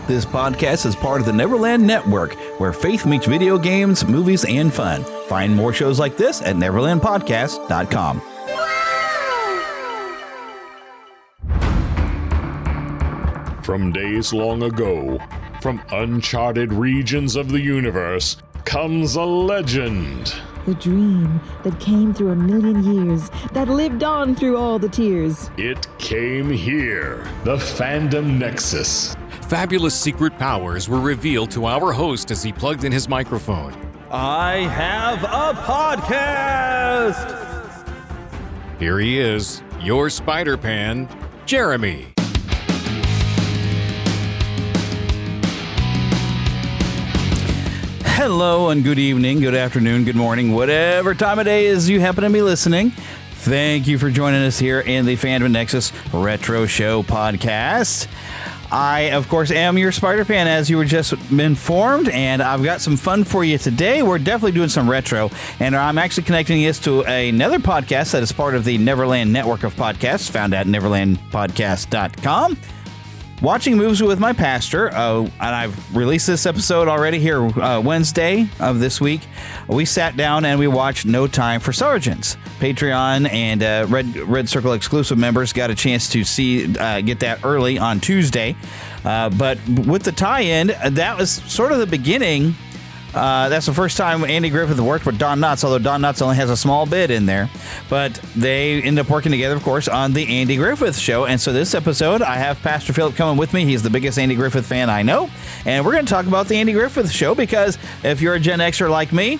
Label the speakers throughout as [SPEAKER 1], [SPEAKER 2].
[SPEAKER 1] This podcast is part of the Neverland Network, where faith meets video games, movies, and fun. Find more shows like this at neverlandpodcast.com.
[SPEAKER 2] From days long ago, from uncharted regions of the universe, comes a legend.
[SPEAKER 3] The dream that came through a million years, that lived on through all the tears.
[SPEAKER 2] It came here, the Fandom Nexus.
[SPEAKER 4] Fabulous secret powers were revealed to our host as he plugged in his microphone.
[SPEAKER 1] I have a podcast!
[SPEAKER 4] Here he is, your Spider-Pan, Jeremy.
[SPEAKER 1] Hello and good evening, good afternoon, good morning, whatever time of day is you happen to be listening. Thank you for joining us here in the Fandom Nexus Retro Show podcast. I, of course, am your Spider-Pan, as you were just informed, and I've got some fun for you today. We're definitely doing some retro, and I'm actually connecting this to another podcast that is part of the Neverland network of podcasts, found at neverlandpodcast.com. Watching Movies with My Pastor, and I've released this episode already here Wednesday of this week. We sat down and we watched No Time for Sergeants. Patreon and Red Circle exclusive members got a chance to get that early on Tuesday. But with the tie-in, that was sort of the beginning. That's the first time Andy Griffith worked with Don Knotts, although Don Knotts only has a small bit in there. But they end up working together, of course, on the Andy Griffith Show. And so this episode, I have Pastor Phillip coming with me. He's the biggest Andy Griffith fan I know. And we're going to talk about the Andy Griffith Show because if you're a Gen Xer like me,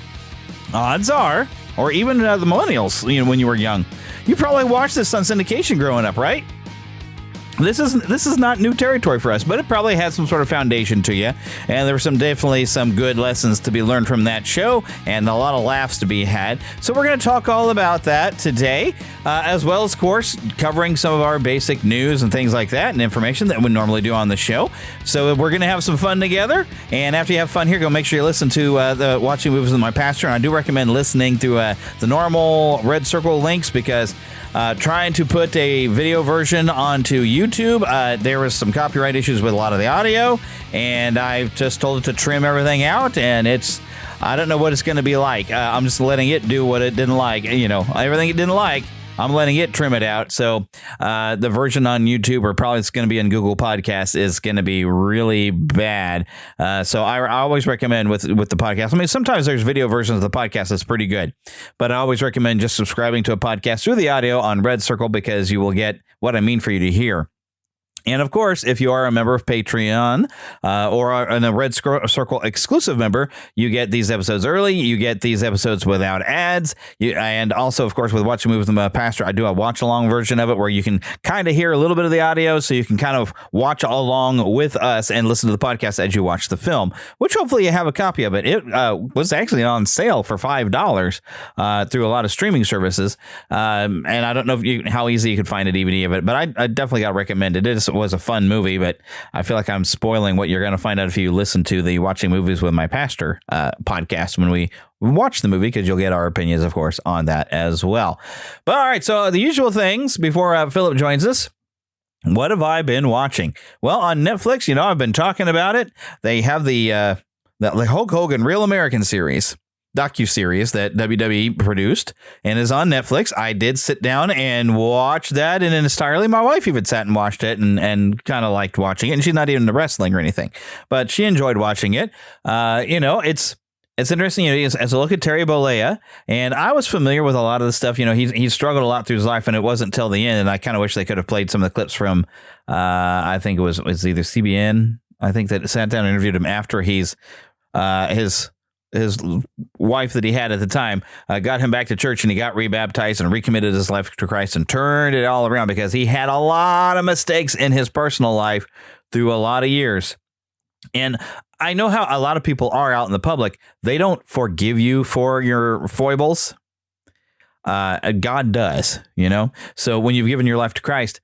[SPEAKER 1] odds are, or even the millennials, when you were young, you probably watched this on syndication growing up, right? This is not new territory for us, but it probably had some sort of foundation to you, and there were definitely some good lessons to be learned from that show, and a lot of laughs to be had. So we're going to talk all about that today, as well as, of course, covering some of our basic news and things like that, and information that we normally do on the show. So we're going to have some fun together, and after you have fun here, go make sure you listen to the Watching Movies with My Pastor, and I do recommend listening through the normal Red Circle links because trying to put a video version onto YouTube, there was some copyright issues with a lot of the audio, and I just told it to trim everything out, and I don't know what it's going to be like. I'm just letting it do what it didn't like. Everything it didn't like, I'm letting it trim it out. So the version on YouTube, or probably it's going to be in Google Podcasts, is going to be really bad. So I always recommend with the podcast. I mean, sometimes there's video versions of the podcast that's pretty good, but I always recommend just subscribing to a podcast through the audio on Red Circle because you will get what I mean for you to hear. And of course, if you are a member of Patreon or a Red Circle exclusive member, you get these episodes early. You get these episodes without ads. And also, of course, with Watching Movies with My Pastor, I do a watch-along version of it where you can kind of hear a little bit of the audio, so you can kind of watch along with us and listen to the podcast as you watch the film, which hopefully you have a copy of it. It was actually on sale for $5 through a lot of streaming services. And I don't know how easy you could find a DVD of it, but I definitely got to recommend it. It was a fun movie, but I feel like I'm spoiling what you're going to find out if you listen to the Watching Movies with My Pastor podcast when we watch the movie, because you'll get our opinions, of course, on that as well. But all right, so the usual things before Phillip joins us. What have I been watching? Well, on Netflix, I've been talking about it. They have the Hulk Hogan Real American series. Docuseries that WWE produced and is on Netflix. I did sit down and watch that in entirely. My wife even sat and watched it and kind of liked watching it. And she's not even into wrestling or anything, but she enjoyed watching it. It's interesting. As a look at Terry Bollea, and I was familiar with a lot of the stuff. He struggled a lot through his life, and it wasn't till the end. And I kind of wish they could have played some of the clips from. I think it was either CBN. I think that sat down and interviewed him after his wife that he had at the time got him back to church, and he got rebaptized and recommitted his life to Christ and turned it all around because he had a lot of mistakes in his personal life through a lot of years. And I know how a lot of people are out in the public. They don't forgive you for your foibles. God does, So when you've given your life to Christ,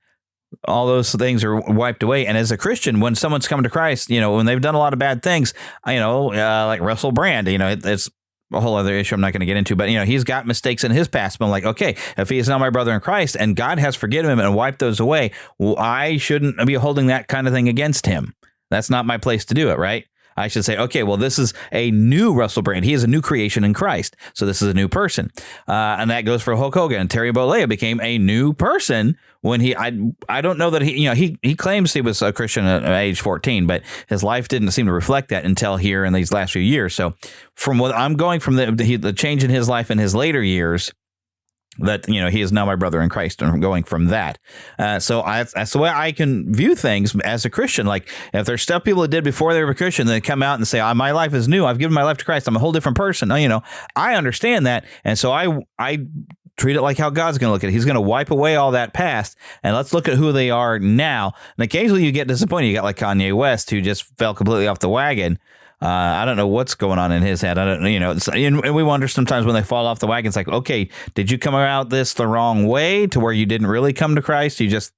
[SPEAKER 1] all those things are wiped away. And as a Christian, when someone's come to Christ, when they've done a lot of bad things, like Russell Brand, it's a whole other issue I'm not going to get into, but he's got mistakes in his past. But I'm like, okay, if he is now my brother in Christ and God has forgiven him and wiped those away, well, I shouldn't be holding that kind of thing against him. That's not my place to do it, right? I should say, okay, well, this is a new Russell Brand. He is a new creation in Christ. So this is a new person. And that goes for Hulk Hogan. Terry Bollea became a new person when I don't know that he claims he was a Christian at age 14, but his life didn't seem to reflect that until here in these last few years. So from what I'm going from the change in his life in his later years, that, he is now my brother in Christ, and I'm going from that. So that's the way I can view things as a Christian. Like, if there's stuff people did before they were a Christian, they come out and say, my life is new. I've given my life to Christ. I'm a whole different person. I understand that. And so I treat it like how God's going to look at it. He's going to wipe away all that past, and let's look at who they are now. And occasionally you get disappointed. You got like Kanye West, who just fell completely off the wagon. I don't know what's going on in his head. I don't, and we wonder sometimes when they fall off the wagon, it's like, okay, did you come out this the wrong way to where you didn't really come to Christ? You just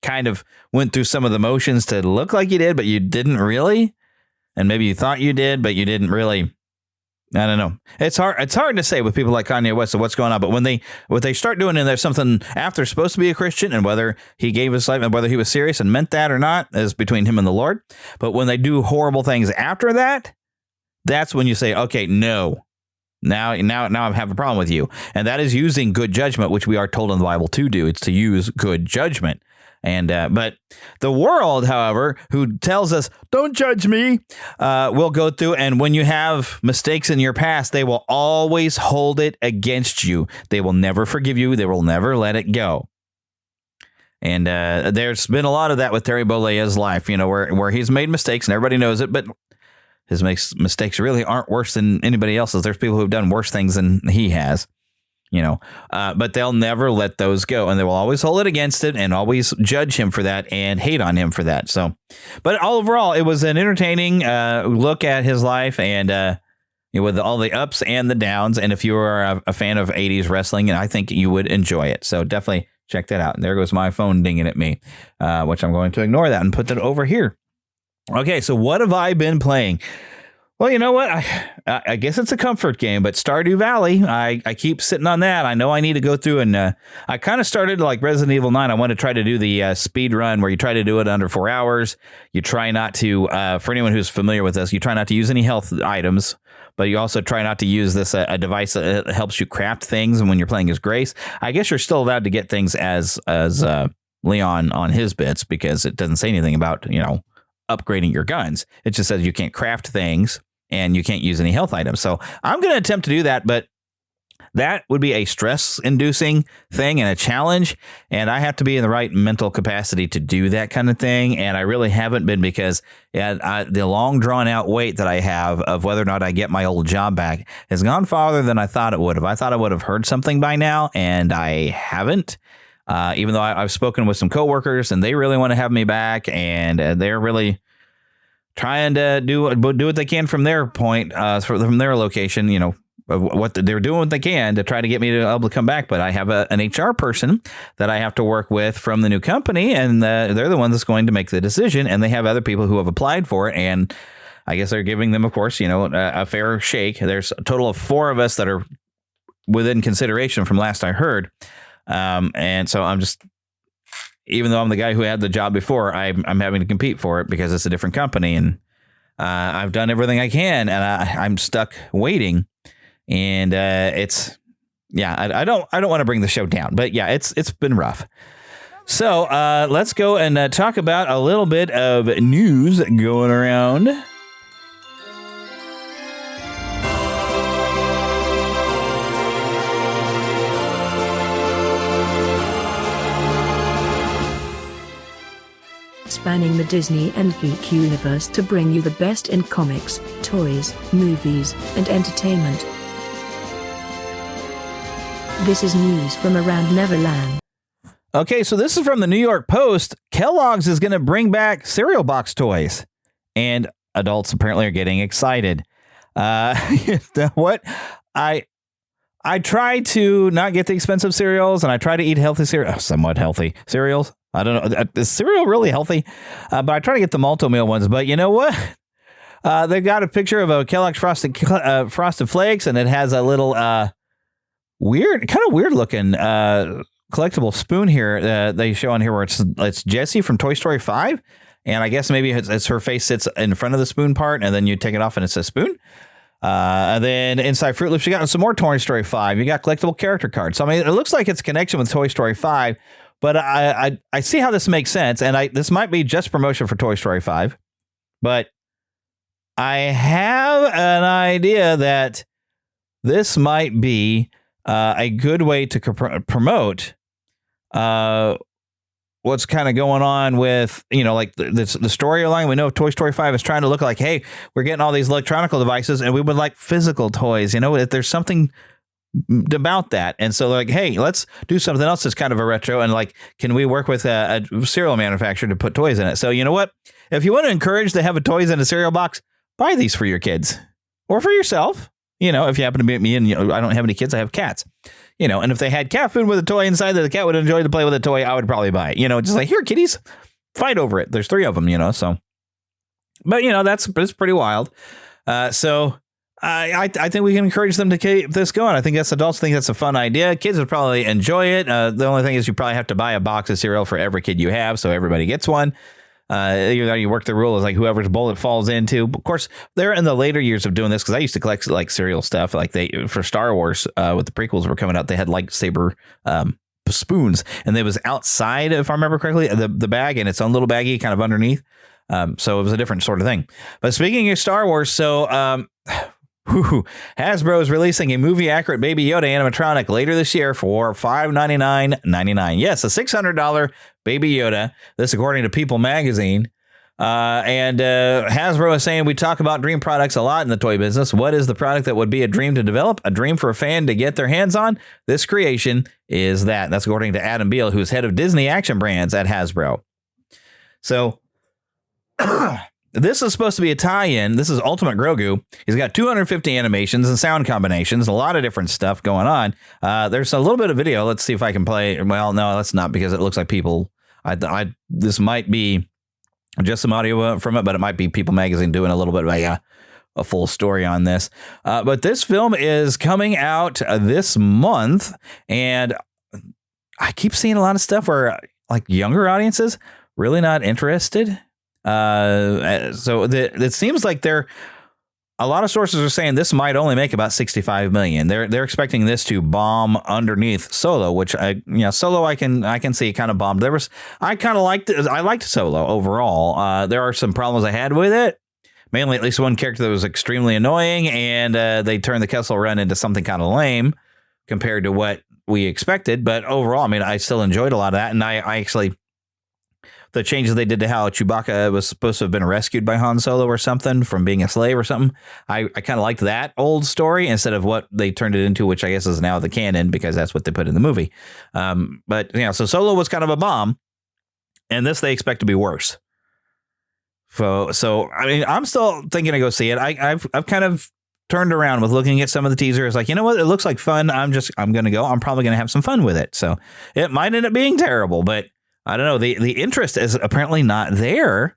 [SPEAKER 1] kind of went through some of the motions to look like you did, but you didn't really. And maybe you thought you did, but you didn't really. I don't know. It's hard to say with people like Kanye West of what's going on. But when they start doing it, and there's something after supposed to be a Christian, and whether he gave his life and whether he was serious and meant that or not is between him and the Lord. But when they do horrible things after that, that's when you say, okay, no, now I have a problem with you. And that is using good judgment, which we are told in the Bible to do. It's to use good judgment. And but the world, however, who tells us, don't judge me, will go through. And when you have mistakes in your past, they will always hold it against you. They will never forgive you. They will never let it go. And there's been a lot of that with Terry Bollea's life, where he's made mistakes and everybody knows it. But his mistakes really aren't worse than anybody else's. There's people who've done worse things than he has. But they'll never let those go, and they will always hold it against it and always judge him for that and hate on him for that. So, but overall, it was an entertaining look at his life, and with all the ups and the downs. And if you are a fan of 80s wrestling, I think you would enjoy it. So definitely check that out. And there goes my phone dinging at me, which I'm going to ignore that and put that over here. Okay, so what have I been playing? Well, you know what? I guess it's a comfort game, but Stardew Valley, I keep sitting on that. I know I need to go through, and I kind of started like Resident Evil 9. I want to try to do the speed run where you try to do it under 4 hours. You try not to, for anyone who's familiar with this, you try not to use any health items, but you also try not to use this a device that helps you craft things. And when you're playing as Grace, I guess you're still allowed to get things as Leon on his bits, because it doesn't say anything about, upgrading your guns. It just says you can't craft things and you can't use any health items. So I'm going to attempt to do that, but that would be a stress-inducing thing and a challenge, and I have to be in the right mental capacity to do that kind of thing, and I really haven't been, because the long drawn-out wait that I have of whether or not I get my old job back has gone farther than I thought it would have. I thought I would have heard something by now, and I haven't. Even though I've spoken with some coworkers and they really want to have me back, and they're really trying to do what they can from their point, from their location, of what they're doing what they can to try to get me to be able to come back. But I have an HR person that I have to work with from the new company, and they're the one that's going to make the decision. And they have other people who have applied for it, and I guess they're giving them, of course, a fair shake. There's a total of 4 of us that are within consideration from last I heard. And so I'm just, even though I'm the guy who had the job before, I'm having to compete for it because it's a different company, and I've done everything I can, and I'm stuck waiting, and I don't want to bring the show down, but yeah, it's been rough. So let's go and talk about a little bit of news going around.
[SPEAKER 5] Spanning the Disney and Geek universe to bring you the best in comics, toys, movies, and entertainment. This is news from around Neverland.
[SPEAKER 1] Okay, so this is from the New York Post. Kellogg's is going to bring back cereal box toys, and adults apparently are getting excited. What? I try to not get the expensive cereals, and I try to eat healthy cereal, somewhat healthy cereals. I don't know. Is cereal really healthy? But I try to get the Malto-Meal ones. But you know what? They've got a picture of a Kellogg's Frosted Flakes, and it has a little weird looking collectible spoon here. They show on here where it's Jessie from Toy Story 5. And I guess maybe it's her face sits in front of the spoon part, and then you take it off and it's a spoon. And then inside Fruit Loops, you got some more Toy Story 5. You got collectible character cards. So, I mean, it looks like it's a connection with Toy Story 5, but I see how this makes sense. And this might be just promotion for Toy Story 5, but I have an idea that this might be a good way to promote what's kind of going on with, like the storyline. We know Toy Story 5 is trying to look like, hey, we're getting all these electronic devices and we would like physical toys. If there's something about that. And so like, hey, let's do something else that's kind of a retro. And like, can we work with a cereal manufacturer to put toys in it? So you know what? If you want to encourage to have a toys in a cereal box, buy these for your kids or for yourself. If you happen to be me and I don't have any kids, I have cats. And if they had cat food with a toy inside that the cat would enjoy to play with a toy, I would probably buy it. Just like, here, kitties, fight over it. There's 3 of them, so. But, that's pretty wild. So I think we can encourage them to keep this going. I think adults think that's a fun idea. Kids would probably enjoy it. The only thing is you probably have to buy a box of cereal for every kid you have, so everybody gets one. You work the rule is like whoever's bullet falls into. Of course, they're in the later years of doing this because I used to collect like cereal stuff. Like for Star Wars, with the prequels were coming out, they had lightsaber spoons, and they was outside, if I remember correctly, the bag, and its own little baggie kind of underneath. So it was a different sort of thing. But speaking of Star Wars, so Hasbro is releasing a movie accurate Baby Yoda animatronic later this year for $599.99. Yes, a $600 Baby Yoda. This according to People magazine. And Hasbro is saying we talk about dream products a lot in the toy business. What is the product that would be a dream to develop? A dream for a fan to get their hands on? This creation is that. That's according to Adam Beal, who's head of Disney Action Brands at Hasbro. So this is supposed to be a tie-in. This is Ultimate Grogu. He's got 250 animations and sound combinations, a lot of different stuff going on. There's a little bit of video. Let's see if I can play. Well, no, let's not, because it looks like People. This might be just some audio from it, but it might be People magazine doing a little bit of a full story on this. But this film is coming out this month, and I keep seeing a lot of stuff where like younger audiences really not interested. So it seems like a lot of sources are saying this might only make about $65 million. They're expecting this to bomb underneath Solo, which Solo I can see kind of bombed. I liked Solo overall. There are some problems I had with it. Mainly at least one character that was extremely annoying, and they turned the Kessel Run into something kind of lame compared to what we expected. But overall, I mean, I still enjoyed a lot of that, and I actually. The changes they did to how Chewbacca was supposed to have been rescued by Han Solo or something from being a slave or something. I kind of liked that old story instead of what they turned it into, which I guess is now the canon because that's what they put in the movie. But so Solo was kind of a bomb, and this they expect to be worse. So I mean, I'm still thinking to go see it. I've kind of turned around with looking at some of the teasers. Like, you know what? It looks like fun. I'm going to go. I'm probably going to have some fun with it. So it might end up being terrible, but I don't know. The interest is apparently not there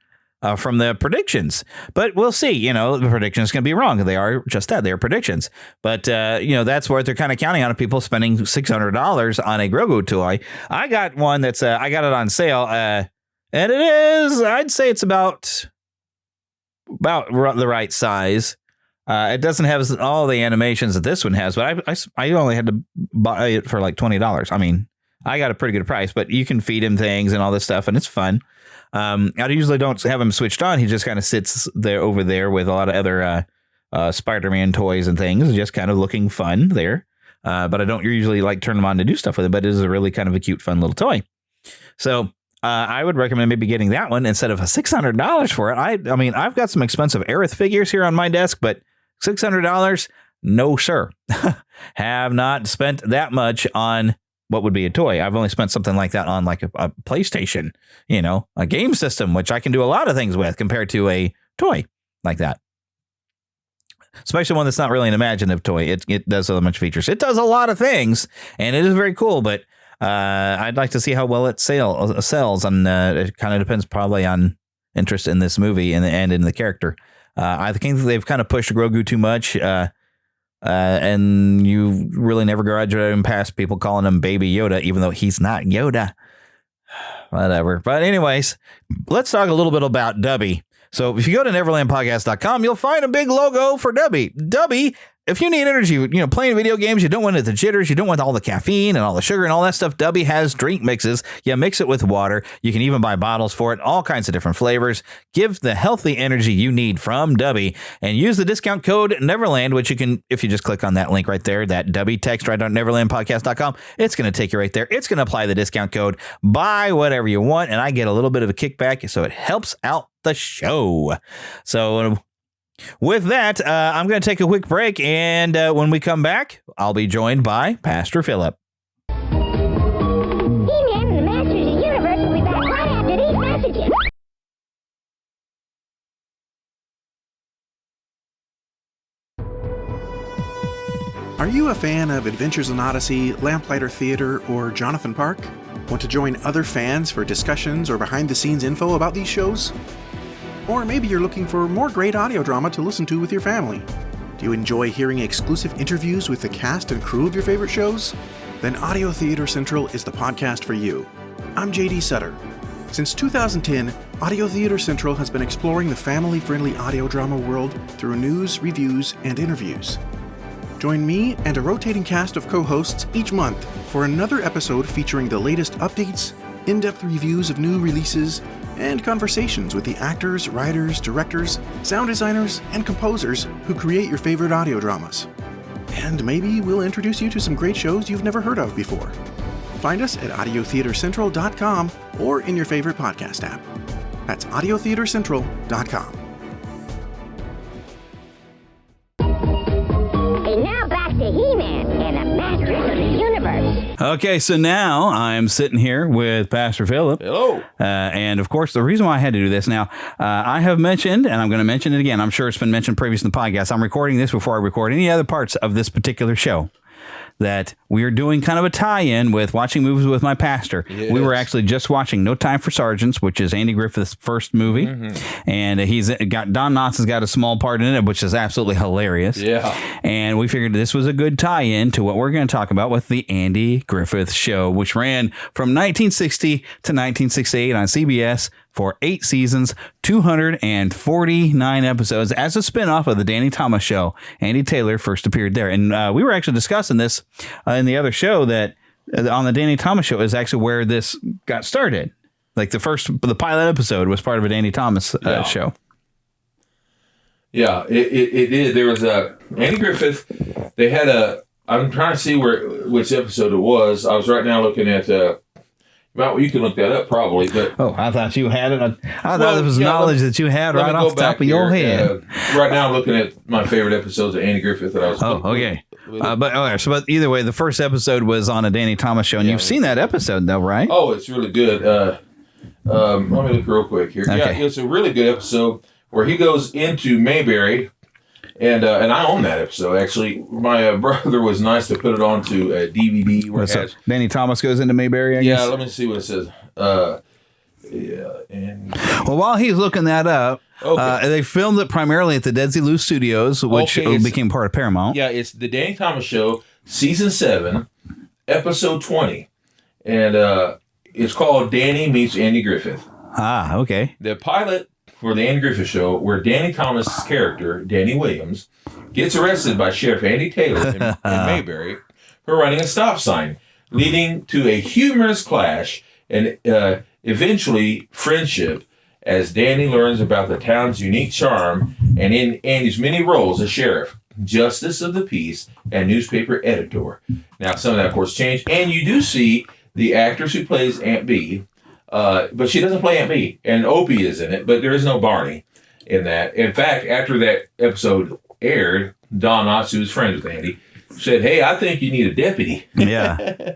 [SPEAKER 1] from the predictions, but we'll see. The predictions can be wrong. They are just that. They are predictions. But, that's what they're kind of counting on, people spending $600 on a Grogu toy. I got one I got it on sale. And it is, I'd say it's about the right size. It doesn't have all the animations that this one has, but I only had to buy it for like $20. I mean, I got a pretty good price, but you can feed him things and all this stuff, and it's fun. I usually don't have him switched on. He just kind of sits over there with a lot of other Spider-Man toys and things, just kind of looking fun there. But I don't usually like turn him on to do stuff with it, but it is a really kind of a cute, fun little toy. So I would recommend maybe getting that one instead of $600 for it. I mean, I've got some expensive Aerith figures here on my desk, but $600, no, sir. Have not spent that much on what would be a toy. I've only spent something like that on like a PlayStation, a game system, which I can do a lot of things with compared to a toy like that. Especially one that's not really an imaginative toy. It does so much features. It does a lot of things, and it is very cool, but I'd like to see how well it sells, and it kind of depends probably on interest in this movie and in the character. I think they've kind of pushed Grogu too much, and you really never graduate him past people calling him Baby Yoda, even though he's not Yoda. Whatever. But anyways, let's talk a little bit about Dubby. So if you go to neverlandpodcast.com, you'll find a big logo for Dubby. Dubby, if you need energy, playing video games, you don't want the jitters, you don't want all the caffeine and all the sugar and all that stuff. Dubby has drink mixes. You mix it with water. You can even buy bottles for it, all kinds of different flavors. Give the healthy energy you need from Dubby and use the discount code Neverland, which you can, if you just click on that link right there, that Dubby text right on neverlandpodcast.com, it's going to take you right there. It's going to apply the discount code, buy whatever you want, and I get a little bit of a kickback, so it helps out the show. So with that, I'm going to take a quick break, and when we come back, I'll be joined by Pastor Phillip.
[SPEAKER 6] He-Man and the Masters of the Universe will be back right after these messages.
[SPEAKER 7] Are you a fan of Adventures in Odyssey, Lamplighter Theater, or Jonathan Park? Want to join other fans for discussions or behind-the-scenes info about these shows? Or maybe you're looking for more great audio drama to listen to with your family. Do you enjoy hearing exclusive interviews with the cast and crew of your favorite shows? Then Audio Theater Central is the podcast for you. I'm JD Sutter. Since 2010, Audio Theater Central has been exploring the family-friendly audio drama world through news, reviews, and interviews. Join me and a rotating cast of co-hosts each month for another episode featuring the latest updates, in-depth reviews of new releases, and conversations with the actors, writers, directors, sound designers, and composers who create your favorite audio dramas. And maybe we'll introduce you to some great shows you've never heard of before. Find us at audiotheatercentral.com or in your favorite podcast app. That's audiotheatercentral.com.
[SPEAKER 6] And now back to He-Man and the Masters of the Universe.
[SPEAKER 1] Okay, so now I'm sitting here with Pastor Phillip.
[SPEAKER 8] Hello.
[SPEAKER 1] And of course, the reason why I had to do this now, I have mentioned, and I'm going to mention it again, I'm sure it's been mentioned previously in the podcast, I'm recording this before I record any other parts of this particular show, that we are doing kind of a tie-in with watching movies with my pastor. Yes. We were actually just watching No Time for Sergeants, which is Andy Griffith's first movie. Mm-hmm. And Don Knotts has got a small part in it, which is absolutely hilarious.
[SPEAKER 8] Yeah.
[SPEAKER 1] And we figured this was a good tie-in to what we're going to talk about with the Andy Griffith Show, which ran from 1960 to 1968 on CBS for 8 seasons, 249 episodes as a spinoff of the Danny Thomas Show. Andy Taylor first appeared there. And we were actually discussing this in the other show, that on the Danny Thomas Show is actually where this got started. Like the pilot episode was part of a Danny Thomas show.
[SPEAKER 8] Yeah, it did. There was Andy Griffith. They had I'm trying to see which episode it was. I was right now looking at well, you can look that up probably, but
[SPEAKER 1] I thought you had it. I thought it was knowledge that you had right off the top of your head.
[SPEAKER 8] Right now, I'm looking at my favorite episodes of Andy Griffith that I was.
[SPEAKER 1] Okay. But either way, the first episode was on a Danny Thomas Show, and you've seen that episode, though, right?
[SPEAKER 8] Oh, it's really good. Let me look real quick here. Okay. Yeah, it's a really good episode where he goes into Mayberry. And I own that episode, actually. My brother was nice to put it onto a DVD. Where
[SPEAKER 1] Danny Thomas goes into Mayberry, I guess?
[SPEAKER 8] Yeah, let me see what it says.
[SPEAKER 1] Well, while he's looking that up, they filmed it primarily at the Dead Sea Lou Studios, which became part of Paramount.
[SPEAKER 8] Yeah, it's the Danny Thomas Show, Season 7, Episode 20. And it's called Danny Meets Andy Griffith.
[SPEAKER 1] Ah, okay.
[SPEAKER 8] The pilot for the Andy Griffith Show, where Danny Thomas' character, Danny Williams, gets arrested by Sheriff Andy Taylor in Mayberry for running a stop sign, leading to a humorous clash and eventually friendship as Danny learns about the town's unique charm and in Andy's many roles as sheriff, justice of the peace, and newspaper editor. Now, some of that, of course, changed, and you do see the actress who plays Aunt Bee, but she doesn't play Aunt Bee, and Opie is in it, but there is no Barney in that. In fact, after that episode aired, Don Knotts, who was friends with Andy, said, "Hey, I think you need a deputy."
[SPEAKER 1] Yeah.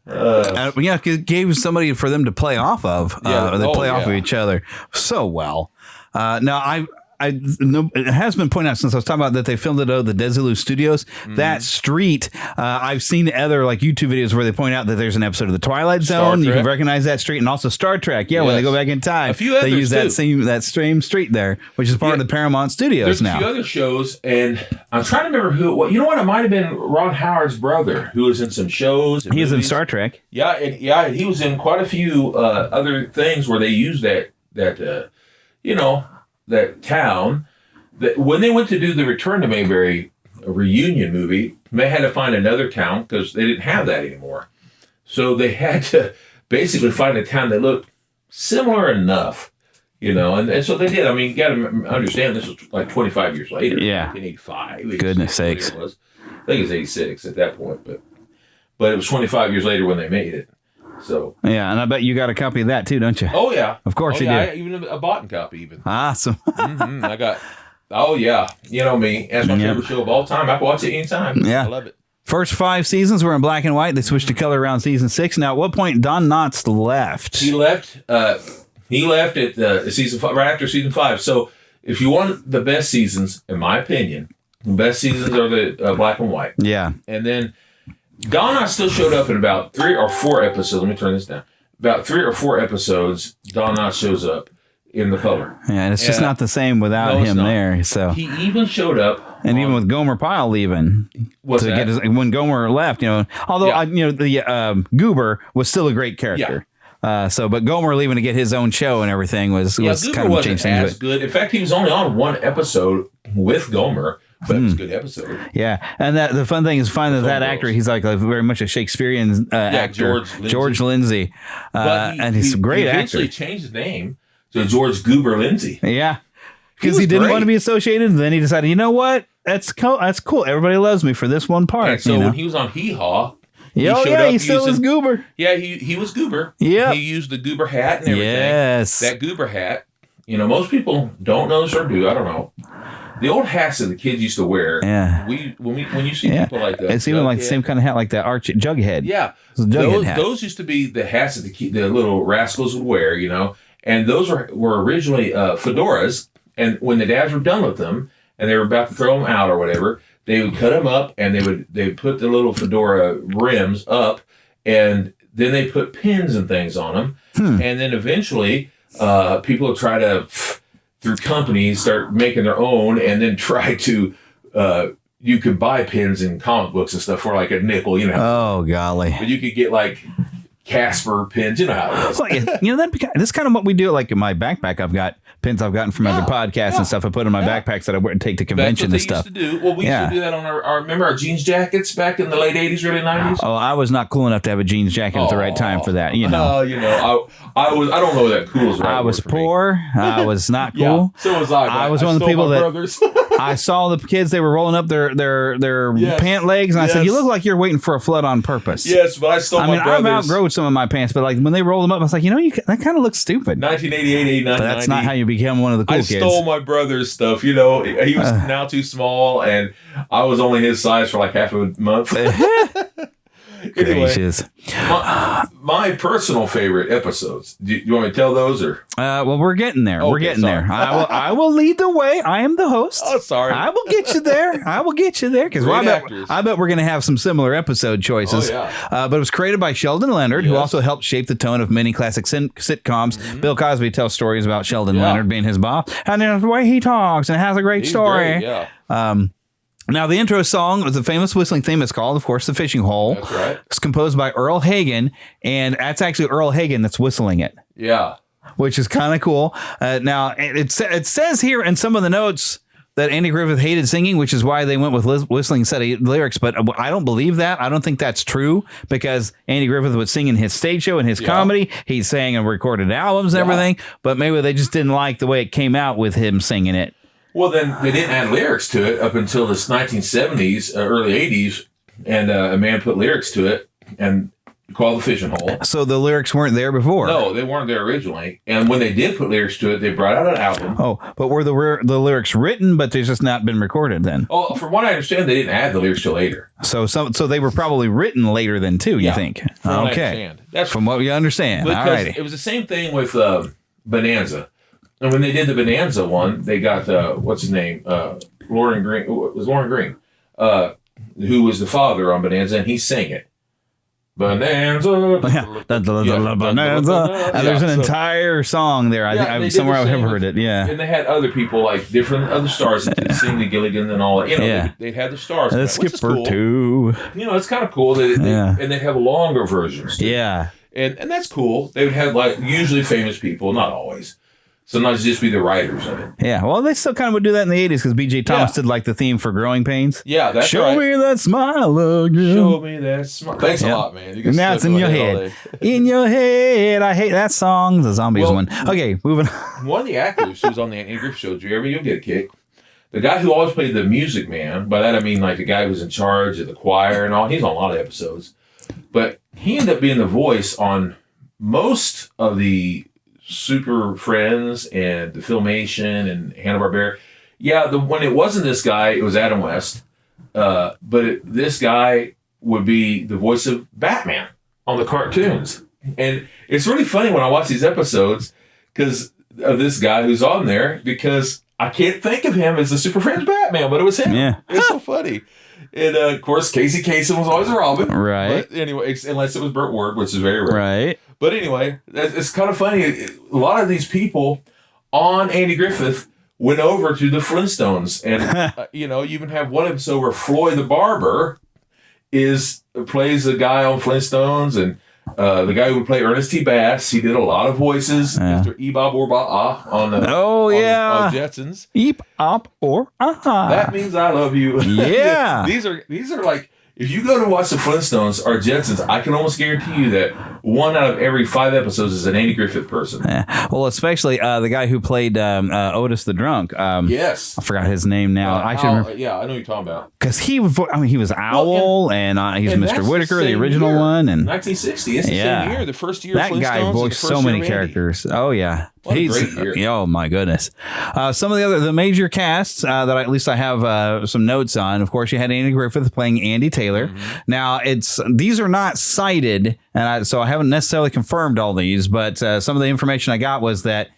[SPEAKER 1] It gave somebody for them to play off of. They play off of each other so well. Now, it has been pointed out since I was talking about that they filmed it at the Desilu Studios. That street, I've seen other like YouTube videos where they point out that there's an episode of The Twilight Zone. You can recognize that street, and also Star Trek. Yeah, when they go back in time, they use that same street there, which is part of the Paramount Studios now.
[SPEAKER 8] There's a few other shows, and I'm trying to remember who. You know what? It might have been Ron Howard's brother who was in some shows.
[SPEAKER 1] He was in Star Trek.
[SPEAKER 8] Yeah, and he was in quite a few other things where they used that town. That when they went to do the Return to Mayberry reunion movie, they had to find another town because they didn't have that anymore. So they had to basically find a town that looked similar enough, and so they did. I mean, you got to understand this was like 25 years later.
[SPEAKER 1] Yeah.
[SPEAKER 8] 1985.
[SPEAKER 1] Goodness sakes.
[SPEAKER 8] I think it was 86 at that point, but it was 25 years later when they made it. So
[SPEAKER 1] yeah, and I bet you got a copy of that too, don't you?
[SPEAKER 8] Oh yeah,
[SPEAKER 1] of course you do.
[SPEAKER 8] I even a bought copy even.
[SPEAKER 1] Awesome.
[SPEAKER 8] I got. Oh yeah, you know me. That's my favorite show of all time. I can watch it anytime.
[SPEAKER 1] Yeah,
[SPEAKER 8] I love it.
[SPEAKER 1] First 5 seasons were in black and white. They switched to color around season 6. Now, at what point Don Knotts left?
[SPEAKER 8] He left. He left at season 5, right after season 5. So, if you want the best seasons, in my opinion, the best seasons are the black and white.
[SPEAKER 1] Yeah,
[SPEAKER 8] and then Don Knotts still showed up in about 3 or 4 episodes. Let me turn this down. About 3 or 4 episodes, Don Knotts shows up in the color.
[SPEAKER 1] Yeah, and it's just not the same without him there. So
[SPEAKER 8] he even showed up,
[SPEAKER 1] and even with Gomer Pyle leaving, when Gomer left, although the Goober was still a great character. Yeah. But Gomer leaving to get his own show and everything was kind of changed things.
[SPEAKER 8] As good. In fact, he was only on 1 episode with Gomer. But it was a good episode.
[SPEAKER 1] Yeah, and the fun thing is finding that actor. He's like very much a Shakespearean actor, George Lindsay, and he's a great actor. He
[SPEAKER 8] eventually changed his name to George Goober Lindsay.
[SPEAKER 1] Yeah, because he didn't want to be associated. And then he decided, you know what? That's cool. That's cool. Everybody loves me for this one part.
[SPEAKER 8] And so when he was on Hee Haw,
[SPEAKER 1] he still was Goober.
[SPEAKER 8] Yeah, he was Goober.
[SPEAKER 1] Yeah,
[SPEAKER 8] he used the Goober hat and everything.
[SPEAKER 1] Yes,
[SPEAKER 8] that Goober hat. Most people don't know this or do. I don't know. The old hats that the kids used to wear. Yeah. When you see people like that,
[SPEAKER 1] it's even like the same kind of hat like that Jughead.
[SPEAKER 8] Yeah. Those used to be the hats that the little rascals would wear, and those were originally fedoras. And when the dads were done with them and they were about to throw them out or whatever, they would cut them up and they would put the little fedora rims up, and then they put pins and things on them, and then eventually people would try to, through companies, start making their own, and then try to you could buy pins in comic books and stuff for like a nickel,
[SPEAKER 1] Oh golly!
[SPEAKER 8] But you could get like Casper pins, how it is.
[SPEAKER 1] That's kind of what we do. Like in my backpack, I've got pins I've gotten from other podcasts and stuff. I put in my backpacks that I wouldn't take to convention and stuff.
[SPEAKER 8] Used to do. Well, we used to do that on our remember our jeans jackets back in the late 80s, early 90s.
[SPEAKER 1] Oh, I was not cool enough to have a jeans jacket at the right time for that.
[SPEAKER 8] I don't know that cool is right.
[SPEAKER 1] I was poor. I was not cool.
[SPEAKER 8] Yeah, so was I.
[SPEAKER 1] I was one of the people that I saw the kids. They were rolling up their pant legs, and I said, "You look like you're waiting for a flood on purpose."
[SPEAKER 8] Yes, but I stole my brothers.
[SPEAKER 1] I've outgrown some of my pants, but like when they rolled them up, I was like, that kind of looks stupid.
[SPEAKER 8] 1988, 89,
[SPEAKER 1] but that's not how you become one of the cool kids.
[SPEAKER 8] I stole my brother's stuff. He was now too small, and I was only his size for like half a month. Anyway, my personal favorite episodes. Do you want me to tell those or?
[SPEAKER 1] Well, we're getting there. Okay, we're getting there. I will lead the way. I am the host.
[SPEAKER 8] Oh, sorry.
[SPEAKER 1] I will get you there. Because I bet we're going to have some similar episode choices.
[SPEAKER 8] Oh, yeah.
[SPEAKER 1] But it was created by Sheldon Leonard, who also helped shape the tone of many classic sitcoms. Mm-hmm. Bill Cosby tells stories about Sheldon Leonard being his boss, and the way he talks, and it has a great story.
[SPEAKER 8] Great, yeah.
[SPEAKER 1] Now, the intro song was the famous whistling theme. It's called, of course, The Fishing Hole.
[SPEAKER 8] That's right.
[SPEAKER 1] It's composed by Earl Hagen, and that's actually Earl Hagen that's whistling it.
[SPEAKER 8] Yeah.
[SPEAKER 1] Which is kind of cool. Now, it says here in some of the notes that Andy Griffith hated singing, which is why they went with whistling instead of lyrics, but I don't believe that. I don't think that's true, because Andy Griffith would sing in his stage show and his comedy. He sang and recorded albums and everything, but maybe they just didn't like the way it came out with him singing it.
[SPEAKER 8] Well, then they didn't add lyrics to it up until the 1970s, early 80s, and a man put lyrics to it and called The Fishing Hole.
[SPEAKER 1] So the lyrics weren't there before?
[SPEAKER 8] No, they weren't there originally. And when they did put lyrics to it, they brought out an album.
[SPEAKER 1] Oh, but were the lyrics written, but they've just not been recorded then?
[SPEAKER 8] Oh, from what I understand, they didn't add the lyrics till later.
[SPEAKER 1] So they were probably written later then too, you think?
[SPEAKER 8] From what I understand.
[SPEAKER 1] That's from what you understand.
[SPEAKER 8] Because it was the same thing with Bonanza. And when they did the Bonanza one, they got what's his name? Lauren Green. It was Lauren Green, who was the father on Bonanza, and he sang it. Bonanza.
[SPEAKER 1] Bonanza. There's an entire song there. I think somewhere I've heard it. Yeah.
[SPEAKER 8] And they had other people, like different other stars that did sing the Gilligan and all that. You know, they'd have the stars.
[SPEAKER 1] And the Skipper too.
[SPEAKER 8] You know, it's kind of cool. And they'd have longer versions too.
[SPEAKER 1] Yeah.
[SPEAKER 8] And that's cool. They would have like usually famous people, not always. Sometimes just be the writers of it.
[SPEAKER 1] Yeah, well, they still kind of would do that in the 80s because B.J. Thomas did like the theme for Growing Pains.
[SPEAKER 8] Yeah, that's
[SPEAKER 1] Show
[SPEAKER 8] right.
[SPEAKER 1] Show me that smile again.
[SPEAKER 8] Show me that smile. Thanks a lot, man.
[SPEAKER 1] And now it's in your head. In your head. I hate that song. The Zombies one. Okay, moving on.
[SPEAKER 8] One of the actors who was on the Andy Griffith Show, Jeremy, you'll get a kick. The guy who always played the music man, by that I mean like the guy who was in charge of the choir and all. He's on a lot of episodes. But he ended up being the voice on most of the Super Friends and the Filmation and Hanna-Barbera. Yeah, when it wasn't this guy, it was Adam West. But this guy would be the voice of Batman on the cartoons. And it's really funny when I watch these episodes because of this guy who's on there, because I can't think of him as the Super Friends Batman, but it was him. Yeah. It's so funny. And of course, Casey Kasem was always Robin.
[SPEAKER 1] Right.
[SPEAKER 8] But anyway, unless it was Burt Ward, which is very rare.
[SPEAKER 1] Right.
[SPEAKER 8] But anyway, it's kind of funny. A lot of these people on Andy Griffith went over to the Flintstones. And, you even have one episode where Floyd the Barber plays the guy on Flintstones. And the guy who would play Ernest T. Bass, he did a lot of voices. Mr. Ebob or Ba-Ah on the on Jetsons.
[SPEAKER 1] Ebob or Ah.
[SPEAKER 8] That means I love you.
[SPEAKER 1] Yeah.
[SPEAKER 8] These are like, if you go to watch the Flintstones or Jetsons, I can almost guarantee you that 1 out of every 5 episodes is an Andy Griffith person.
[SPEAKER 1] Yeah. Well, especially the guy who played Otis the Drunk.
[SPEAKER 8] Yes.
[SPEAKER 1] I forgot his name now. I should remember.
[SPEAKER 8] Yeah, I know what you're talking about.
[SPEAKER 1] Because he was Owl, and he's Mr. Whitaker, the original one. And
[SPEAKER 8] 1960. It's the same year. The first year
[SPEAKER 1] that
[SPEAKER 8] of Flintstones. That guy voiced
[SPEAKER 1] so many characters. Oh, yeah.
[SPEAKER 8] What a great year.
[SPEAKER 1] Oh, my goodness. Some of the major casts that at least I have some notes on. Of course, you had Andy Griffith playing Andy Taylor. Mm-hmm. Now, these are not cited, and so I haven't necessarily confirmed all these, but some of the information I got was that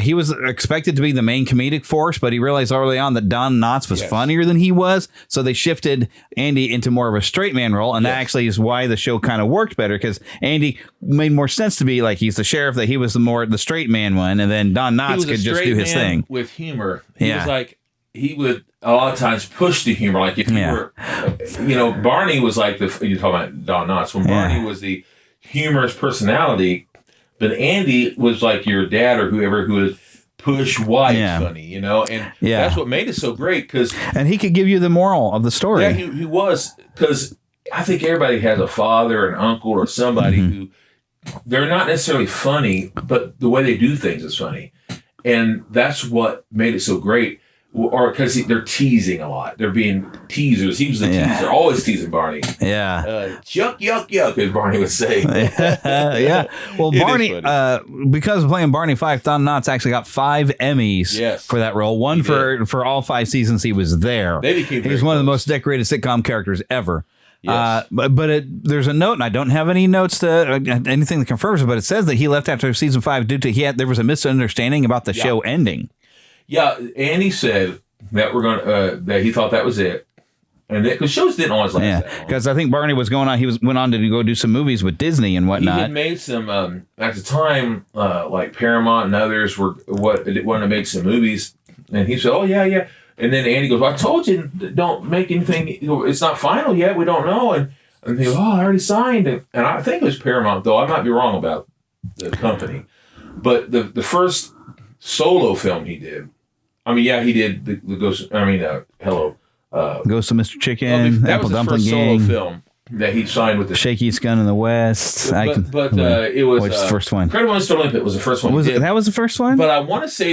[SPEAKER 1] he was expected to be the main comedic force, but he realized early on that Don Knotts was funnier than he was, so they shifted Andy into more of a straight man role, and that actually is why the show kind of worked better, because Andy made more sense to be like he's the sheriff, that he was the straight man one, and then Don Knotts could just do his thing.
[SPEAKER 8] With humor. He was like, he would a lot of times push the humor. Like if you were, Barney was like you're talking about Don Knotts, when Barney was the humorous personality, but Andy was like your dad or whoever who would push why it's funny, and that's what made it so great.
[SPEAKER 1] And he could give you the moral of the story.
[SPEAKER 8] Yeah, he was, because I think everybody has a father, an uncle, or somebody who they're not necessarily funny, but the way they do things is funny. And that's what made it so great. Or because they're teasing a lot. They're being teasers. He was the teaser, always teasing Barney.
[SPEAKER 1] Yeah.
[SPEAKER 8] Yuck, yuck, yuck, as Barney would say.
[SPEAKER 1] Yeah. Well, Barney, because of playing Barney Fife, Don Knotts actually got 5 Emmys for that role. One for all 5 seasons he was there. He's one of the most decorated sitcom characters ever. Yes. But there's a note, and I don't have any notes to anything that confirms it, but it says that he left after season 5 due to there was a misunderstanding about the show ending.
[SPEAKER 8] Yeah, Andy said that that he thought that was it, and because shows didn't always last that long.
[SPEAKER 1] Because I think Barney was going on. He went on to go do some movies with Disney and whatnot.
[SPEAKER 8] He had made some at the time, like Paramount and others wanted to make some movies, and he said, "Oh yeah." And then Andy goes, well, "I told you, don't make anything. It's not final yet. We don't know." And he goes, "Oh, I already signed it." And I think it was Paramount, though. I might be wrong about the company, but the first solo film he did. I mean, he did the Ghost. I mean, Hello,
[SPEAKER 1] Ghost of Mr. Chicken,
[SPEAKER 8] that
[SPEAKER 1] Apple
[SPEAKER 8] was the
[SPEAKER 1] Dumpling
[SPEAKER 8] first
[SPEAKER 1] Gang,
[SPEAKER 8] solo film that he signed with the
[SPEAKER 1] Shakiest Gun in the West.
[SPEAKER 8] It was
[SPEAKER 1] which the first one.
[SPEAKER 8] Incredible Mr. Limpet was the first one.
[SPEAKER 1] That was the first one.
[SPEAKER 8] But I want to say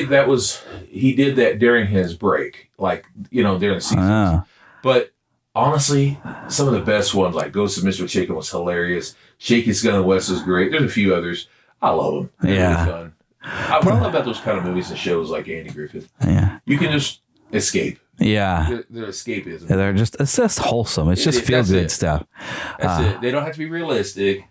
[SPEAKER 8] he did that during his break, like during the season. But honestly, some of the best ones, like Ghost of Mr. Chicken, was hilarious. Shakiest Gun in the West was great. There's a few others. I love them. They're really fun. What I love about those kind of movies and shows like Andy Griffith, you can just escape.
[SPEAKER 1] Yeah.
[SPEAKER 8] They're escapism.
[SPEAKER 1] It's just wholesome. It's just feel good stuff.
[SPEAKER 8] That's it. They don't have to be realistic.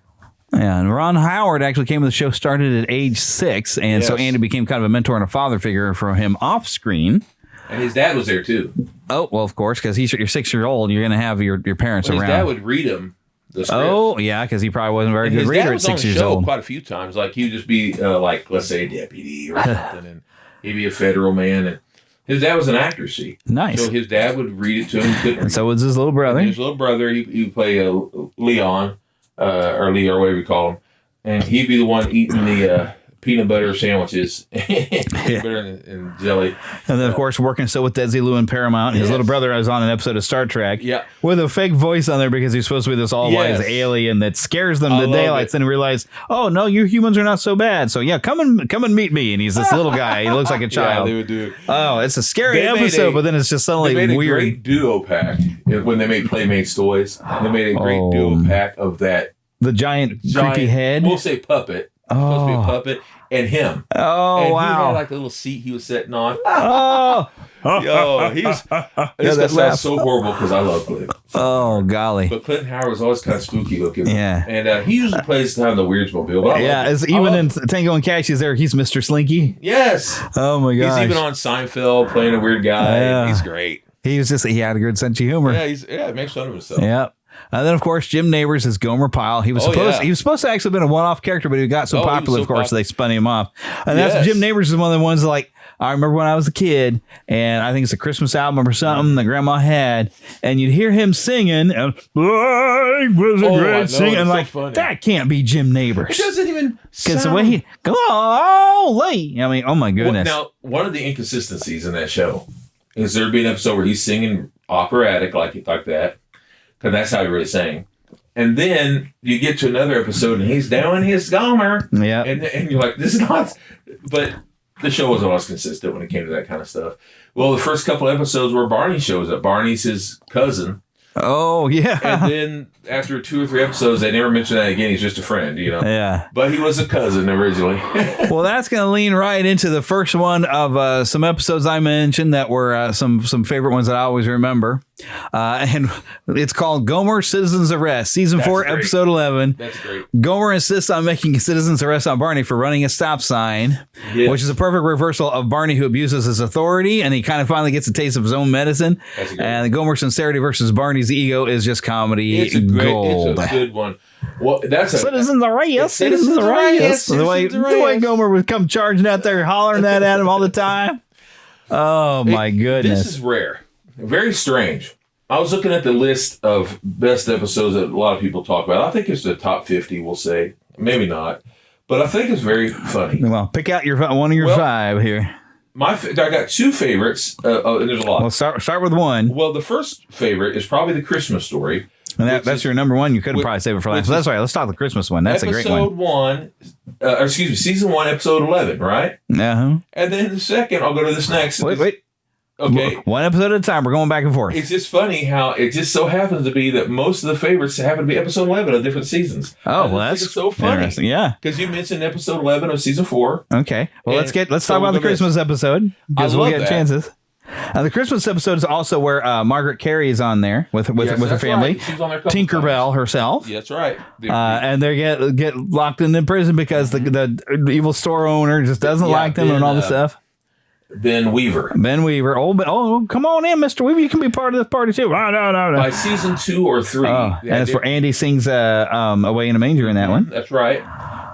[SPEAKER 1] Yeah, and Ron Howard actually came to the show, started at age 6, and so Andy became kind of a mentor and a father figure for him off screen.
[SPEAKER 8] And his dad was there too.
[SPEAKER 1] Oh, well, of course, because you're 6-year-old, you're going to have your parents around.
[SPEAKER 8] His dad would read him the script.
[SPEAKER 1] Oh, yeah, because he probably wasn't a very good reader at 6 years old.
[SPEAKER 8] Quite a few times. Like, he'd just be, like, let's say, a deputy or something, and he'd be a federal man. And his dad was an actor, see.
[SPEAKER 1] Nice.
[SPEAKER 8] So his dad would read it to him.
[SPEAKER 1] And so was his little brother.
[SPEAKER 8] And his little brother, he would play Leon, or Lee, or whatever you call him. And he'd be the one eating the peanut butter sandwiches, peanut butter and jelly.
[SPEAKER 1] And then, of course, working still with Desi Lou and Paramount. His little brother was on an episode of Star Trek with a fake voice on there because he's supposed to be this all-wise alien that scares them to daylights and realize, oh, no, you humans are not so bad. So, yeah, come and meet me. And he's this little guy. He looks like a child.
[SPEAKER 8] Yeah, they would do it.
[SPEAKER 1] Oh, it's a scary episode, but then it's just suddenly
[SPEAKER 8] they made
[SPEAKER 1] weird.
[SPEAKER 8] A great duo pack when they made Playmates toys. They made a great duo pack of that.
[SPEAKER 1] The giant creepy head.
[SPEAKER 8] We'll say puppet. Supposed to be a puppet. And him.
[SPEAKER 1] Oh,
[SPEAKER 8] and
[SPEAKER 1] wow.
[SPEAKER 8] He had like a little seat he was sitting on.
[SPEAKER 1] Oh.
[SPEAKER 8] Yo, this sounds so horrible because I love Clint.
[SPEAKER 1] Oh, golly.
[SPEAKER 8] But Clinton Howard was always kind of spooky looking.
[SPEAKER 1] Yeah.
[SPEAKER 8] And he usually plays kind of the Weirdsmobile. But
[SPEAKER 1] even in Tango and Cash, he's there. He's Mr. Slinky.
[SPEAKER 8] Yes.
[SPEAKER 1] Oh, my gosh.
[SPEAKER 8] He's even on Seinfeld playing a weird guy. Yeah. He's great.
[SPEAKER 1] He had a good sense of humor.
[SPEAKER 8] Yeah, he makes fun of himself.
[SPEAKER 1] Yeah. And then, of course, Jim Neighbors is Gomer Pyle. He was supposed to actually have been a one-off character, but he got so popular, of course, they spun him off. And that's Jim Neighbors is one of the ones like, I remember when I was a kid, and I think it's a Christmas album or something that Grandma had, and you'd hear him singing, and and like, so that can't be Jim Neighbors.
[SPEAKER 8] It doesn't even
[SPEAKER 1] because the way he golly, I mean, oh my goodness.
[SPEAKER 8] Now, one of the inconsistencies in that show is there'd be an episode where he's singing operatic like that. Because that's how he really sang. And then you get to another episode and he's down his Gomer.
[SPEAKER 1] Yeah.
[SPEAKER 8] And you're like, this is not. But the show wasn't always consistent when it came to that kind of stuff. Well, the first couple episodes where Barney shows up, Barney's his cousin.
[SPEAKER 1] Oh, yeah.
[SPEAKER 8] And then after 2 or 3 episodes, they never mention that again. He's just a friend,
[SPEAKER 1] Yeah.
[SPEAKER 8] But he was a cousin originally.
[SPEAKER 1] Well, that's going to lean right into the first one of some episodes I mentioned that were some favorite ones that I always remember. And it's called Gomer Citizen's Arrest, Season 4, Episode 11.
[SPEAKER 8] That's great.
[SPEAKER 1] Gomer insists on making a citizen's arrest on Barney for running a stop sign, which is a perfect reversal of Barney, who abuses his authority, and he kind of finally gets a taste of his own medicine. And Gomer's sincerity versus Barney's ego is just comedy gold.
[SPEAKER 8] It's a good one. Well, that's a
[SPEAKER 1] Citizen's Arrest. Citizen's Arrest. The way Gomer would come charging out there, hollering that at him all the time. Oh, my goodness.
[SPEAKER 8] This is rare. Very strange. I was looking at the list of best episodes that a lot of people talk about. I think it's the top 50, we'll say. Maybe not. But I think it's very funny.
[SPEAKER 1] Well, pick out one of your 5 here.
[SPEAKER 8] I got 2 favorites, and there's a lot.
[SPEAKER 1] Well, start with one.
[SPEAKER 8] Well, the first favorite is probably The Christmas Story.
[SPEAKER 1] And that's your number one. You could probably save it for last. That's right. Let's talk the Christmas one. That's a great one.
[SPEAKER 8] Season 1, episode 11, right?
[SPEAKER 1] Uh-huh.
[SPEAKER 8] And then the second, I'll go to this next.
[SPEAKER 1] Wait.
[SPEAKER 8] Okay.
[SPEAKER 1] One episode at a time. We're going back and forth.
[SPEAKER 8] It's just funny how it just so happens to be that most of the favorites happen to be episode 11 of different seasons.
[SPEAKER 1] Oh, well, that's
[SPEAKER 8] so funny.
[SPEAKER 1] Yeah.
[SPEAKER 8] Because you mentioned episode 11 of season 4.
[SPEAKER 1] Okay. Well, let's talk about the Christmas episode because we'll get chances. The Christmas episode is also where Margaret Carey is on there with her family.
[SPEAKER 8] Right. She was on there
[SPEAKER 1] Tinkerbell herself.
[SPEAKER 8] Yeah, that's right.
[SPEAKER 1] And they get locked in prison because the evil store owner just doesn't like them and all the stuff.
[SPEAKER 8] Ben Weaver.
[SPEAKER 1] Oh, come on in, Mr. Weaver. You can be part of this party too. Oh, no.
[SPEAKER 8] By season 2 or 3.
[SPEAKER 1] And it's where Andy sings Away in a Manger in that one.
[SPEAKER 8] That's right.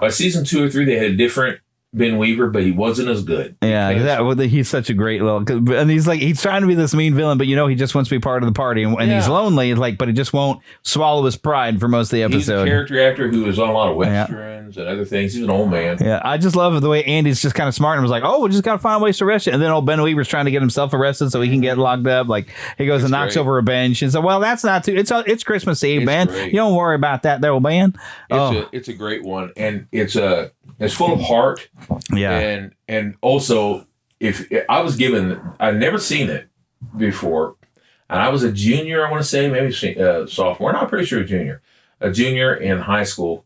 [SPEAKER 8] By season 2 or 3, they had a different Ben Weaver, but he wasn't as good.
[SPEAKER 1] Yeah, he's such a great and he's trying to be this mean villain, but he just wants to be part of the party, and he's lonely, but he just won't swallow his pride for most of the episode.
[SPEAKER 8] He's a character actor who is on a lot of westerns and other things. He's an old man.
[SPEAKER 1] Yeah, I just love the way Andy's just kind of smart and was like, "Oh, we just got to find ways to arrest you." And then old Ben Weaver's trying to get himself arrested so he can get locked up. Like he goes and knocks over a bench and says, "Well, that's not too. It's Christmas Eve, man. Great. You don't worry about that, there, old man."
[SPEAKER 8] It's a great one, and it's full of heart.
[SPEAKER 1] Yeah.
[SPEAKER 8] And also, if I was given, I'd never seen it before, and I was a junior, I want to say, maybe sophomore, not pretty sure a junior in high school,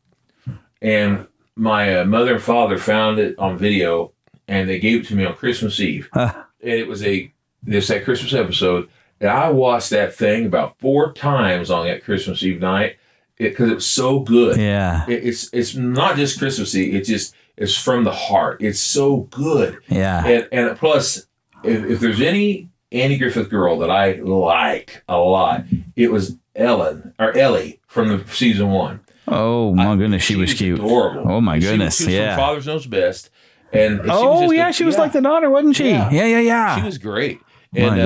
[SPEAKER 8] and my mother and father found it on video, and they gave it to me on Christmas Eve, and it was that Christmas episode, and I watched that thing about 4 times on that Christmas Eve night, because it was so good.
[SPEAKER 1] Yeah.
[SPEAKER 8] It's not just Christmassy. It's from the heart. It's so good.
[SPEAKER 1] Yeah.
[SPEAKER 8] And plus, if there's any Andy Griffith girl that I like a lot, it was Ellie from the season 1.
[SPEAKER 1] Oh my goodness, she was cute.
[SPEAKER 8] Adorable.
[SPEAKER 1] Oh my goodness,
[SPEAKER 8] she was
[SPEAKER 1] yeah.
[SPEAKER 8] From Father's Knows Best. And
[SPEAKER 1] she was like the daughter, wasn't she? Yeah.
[SPEAKER 8] She was great. And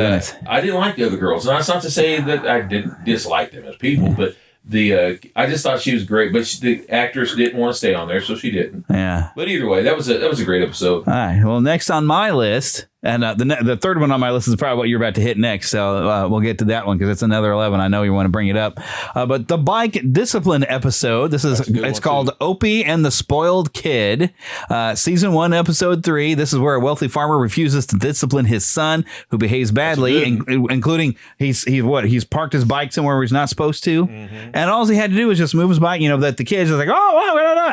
[SPEAKER 8] I didn't like the other girls. And that's not to say that I didn't dislike them as people, but I just thought she was great. But the actress didn't want to stay on there, so she didn't.
[SPEAKER 1] Yeah.
[SPEAKER 8] But either way, that was a great episode.
[SPEAKER 1] All right. Well, next on my list, and the third one on my list is probably what you're about to hit next. So we'll get to that one because it's another 11. I know you want to bring it up. But the bike discipline episode. It's called Opie and the Spoiled Kid. Season 1, episode 3. This is where a wealthy farmer refuses to discipline his son who behaves badly, including he's parked his bike somewhere where he's not supposed to, and all he had to do was just move his bike. That the kids are like,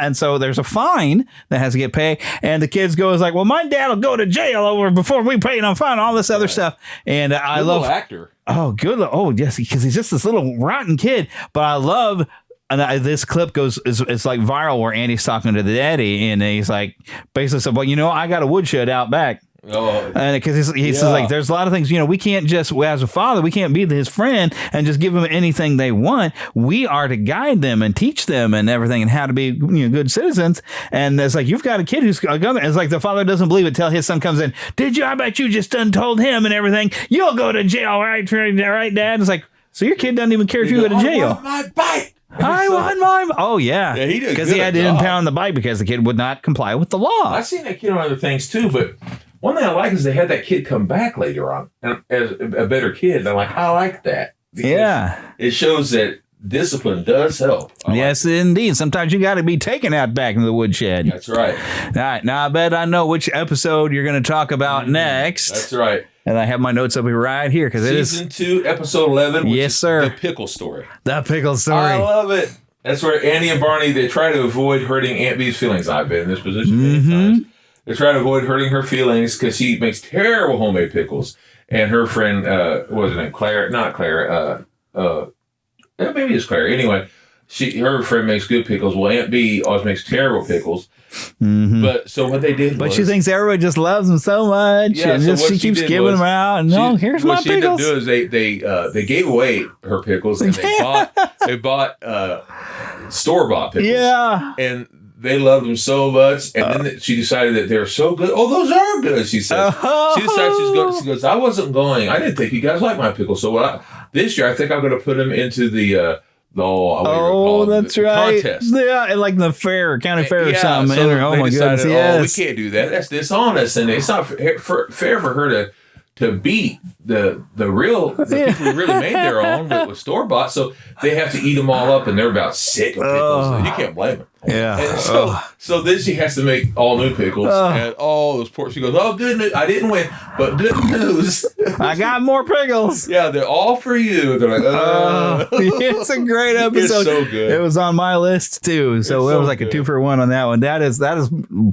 [SPEAKER 1] and so there's a fine that has to get paid, and the kids go is like, well, my dad will go to jail before we pay him fine, all this other stuff. And I love
[SPEAKER 8] actor.
[SPEAKER 1] Oh, good. Oh, yes, because he's just this little rotten kid. But I love. And this clip it's like viral where Andy's talking to the daddy, and he's like basically said, well, I got a woodshed out back. Oh, and because he says like there's a lot of things we can't just as a father we can't be his friend and just give them anything they want. We are to guide them and teach them and everything and how to be good citizens. And it's like you've got a kid who's it's like the father doesn't believe it till his son comes in. Did you? I bet you just done told him and everything. You'll go to jail, right, Dad? It's like so your kid doesn't even care if you go to jail.
[SPEAKER 8] I want my bike.
[SPEAKER 1] I want my. Oh yeah,
[SPEAKER 8] he did
[SPEAKER 1] because he had to impound the bike because the kid would not comply with the law.
[SPEAKER 8] I've seen that kid on other things too, but. One thing I like is they had that kid come back later on as a better kid. And I'm like, I like that.
[SPEAKER 1] Yeah.
[SPEAKER 8] It shows that discipline does help.
[SPEAKER 1] Yes, indeed. Sometimes you got to be taken out back in the woodshed.
[SPEAKER 8] That's right.
[SPEAKER 1] All right. Now, I bet I know which episode you're going to talk about next.
[SPEAKER 8] That's right.
[SPEAKER 1] And I have my notes up here right here because it is
[SPEAKER 8] Season 2, episode 11. Which
[SPEAKER 1] yes, sir.
[SPEAKER 8] The pickle story.
[SPEAKER 1] The pickle story.
[SPEAKER 8] I love it. That's where Andy and Barney, they try to avoid hurting Aunt Bee's feelings. I've been in this position many times. They try to avoid hurting her feelings because she makes terrible homemade pickles. And her friend, what was her name? Claire? Not Claire. Maybe it's Claire. Anyway, her friend makes good pickles. Well, Aunt Bee always makes terrible pickles. But so what they did was...
[SPEAKER 1] But she thinks everybody just loves them so much.
[SPEAKER 8] Yeah,
[SPEAKER 1] and
[SPEAKER 8] so
[SPEAKER 1] she keeps giving them out. And here's my pickles. What she ended up doing is they gave away her pickles and they bought store-bought pickles. Yeah.
[SPEAKER 8] And they loved them so much, and then she decided that they're so good. Oh, those are good, she says. She decided she goes, I didn't think you guys like my pickles. So this year, I think I'm going to put them into the
[SPEAKER 1] that's right.
[SPEAKER 8] Contest.
[SPEAKER 1] Yeah, like the county fair or something.
[SPEAKER 8] So
[SPEAKER 1] oh my goodness, yes.
[SPEAKER 8] We can't do that. That's dishonest, and it's not fair for her to beat the people who really made their own that was store bought. So they have to eat them all up, and they're about sick of pickles. You can't blame them.
[SPEAKER 1] Yeah.
[SPEAKER 8] And so then she has to make all new pickles and all those poor. She goes, "Oh, good news! I didn't win, but good news!
[SPEAKER 1] I got more pickles."
[SPEAKER 8] Yeah, they're all for you. They're like,
[SPEAKER 1] it's a great episode.
[SPEAKER 8] It's so good.
[SPEAKER 1] It was on my list too, so it was like a 2-for-1 on that one. That is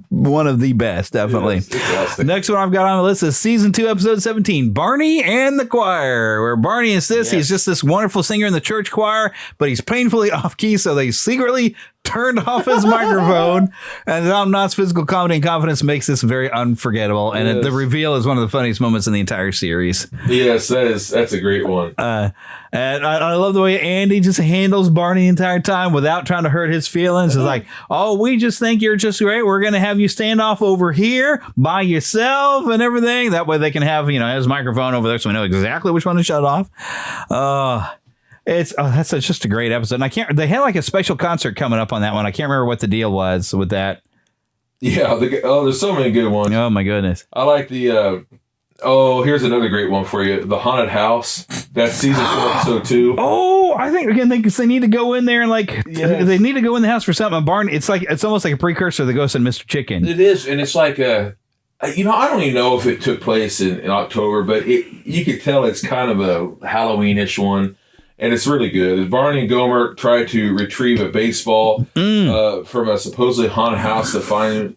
[SPEAKER 1] one of the best, definitely.
[SPEAKER 8] Yes,
[SPEAKER 1] the next one I've got on the list is season 2, episode 17, Barney and the Choir, where Barney insists he's just this wonderful singer in the church choir, but he's painfully off key, so they secretly turned off his microphone. And Tom Knott's physical comedy and confidence makes this very unforgettable. And the reveal is one of the funniest moments in the entire series.
[SPEAKER 8] Yes, that's a great one.
[SPEAKER 1] And I love the way Andy just handles Barney the entire time without trying to hurt his feelings. It's like, oh, we just think you're just great. We're going to have you stand off over here by yourself and everything. That way they can have, his microphone over there so we know exactly which one to shut off. That's just a great episode. And they had like a special concert coming up on that one. I can't remember what the deal was with that.
[SPEAKER 8] Yeah. There's so many good ones.
[SPEAKER 1] Oh my goodness.
[SPEAKER 8] I like the, here's another great one for you. The Haunted House. That's season 4, episode 2.
[SPEAKER 1] Oh, I think again, they need to go in there and they need to go in the house for something. Barney, it's almost like a precursor to the Ghost and Mr. Chicken.
[SPEAKER 8] It is. And it's like I don't even know if it took place in October, but you could tell it's kind of a Halloween-ish one. And it's really good. As Barney and Gomer try to retrieve a baseball from a supposedly haunted house to find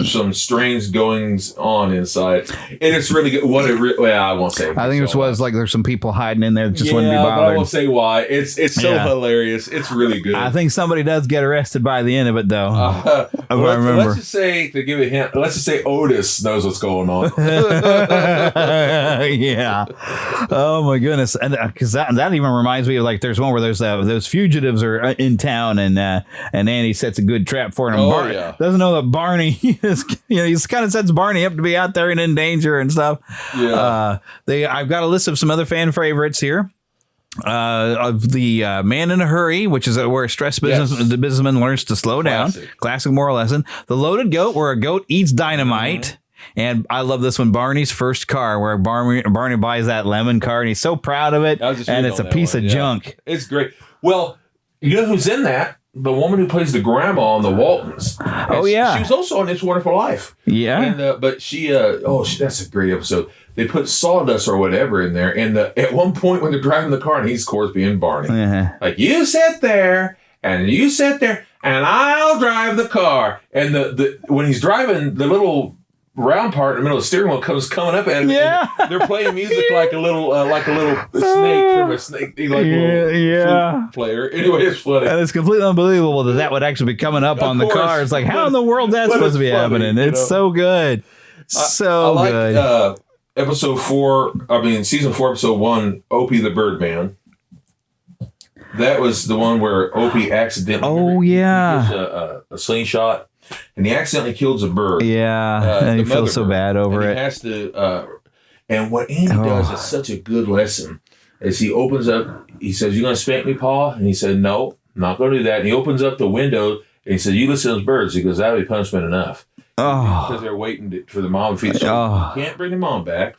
[SPEAKER 8] some strange goings on inside, and it's really good. I won't say.
[SPEAKER 1] I think this was like there's some people hiding in there that just wouldn't be bothered.
[SPEAKER 8] But I won't say why. It's so hilarious. It's really good.
[SPEAKER 1] I think somebody does get arrested by the end of it, though. I remember.
[SPEAKER 8] Let's just say, to give a hint, let's just say Otis knows what's going on.
[SPEAKER 1] Yeah. Oh my goodness. And because that even reminds me of like there's one where there's those fugitives are in town and Andy sets a good trap for him. Doesn't know that Barney is, he kind of sets Barney up to be out there and in danger and stuff. Yeah. I've got a list of some other fan favorites here. Of the Man in a Hurry, which is where the businessman learns to slow down. Classic moral lesson. The Loaded Goat, where a goat eats dynamite. Mm-hmm. And I love this one, Barney's first car, where Barney buys that lemon car, and he's so proud of it, and it's a piece of junk.
[SPEAKER 8] It's great. Well, you know who's in that? The woman who plays the grandma on the Waltons. She was also on It's a Wonderful Life. Yeah. And, but that's a great episode. They put sawdust or whatever in there, and at one point when they're driving the car, and he's, of course, being Barney. Like, you sit there, and you sit there, and I'll drive the car. And when he's driving, the little round part in the middle of the steering wheel coming up at him. Yeah. And they're playing music like a little snake from a snake, flute player. Anyway, it's funny.
[SPEAKER 1] And it's completely unbelievable that would actually be coming up on the car. It's like, how in the world is that supposed to be happening? It's so good. So good.
[SPEAKER 8] Season 4, episode 1, Opie the Birdman. That was the one where Opie accidentally gets a slingshot. And he accidentally kills a bird. Yeah,
[SPEAKER 1] and he feels so bad over it.
[SPEAKER 8] He has to. And what Andy does is such a good lesson. Is he opens up, he says, "You going to spank me, Pa?" And he said, "No, I'm not going to do that." And he opens up the window and he says, "You listen to those birds." He goes, "That'll be punishment enough." Because they're waiting for the mom to feed. So he can't bring the mom back.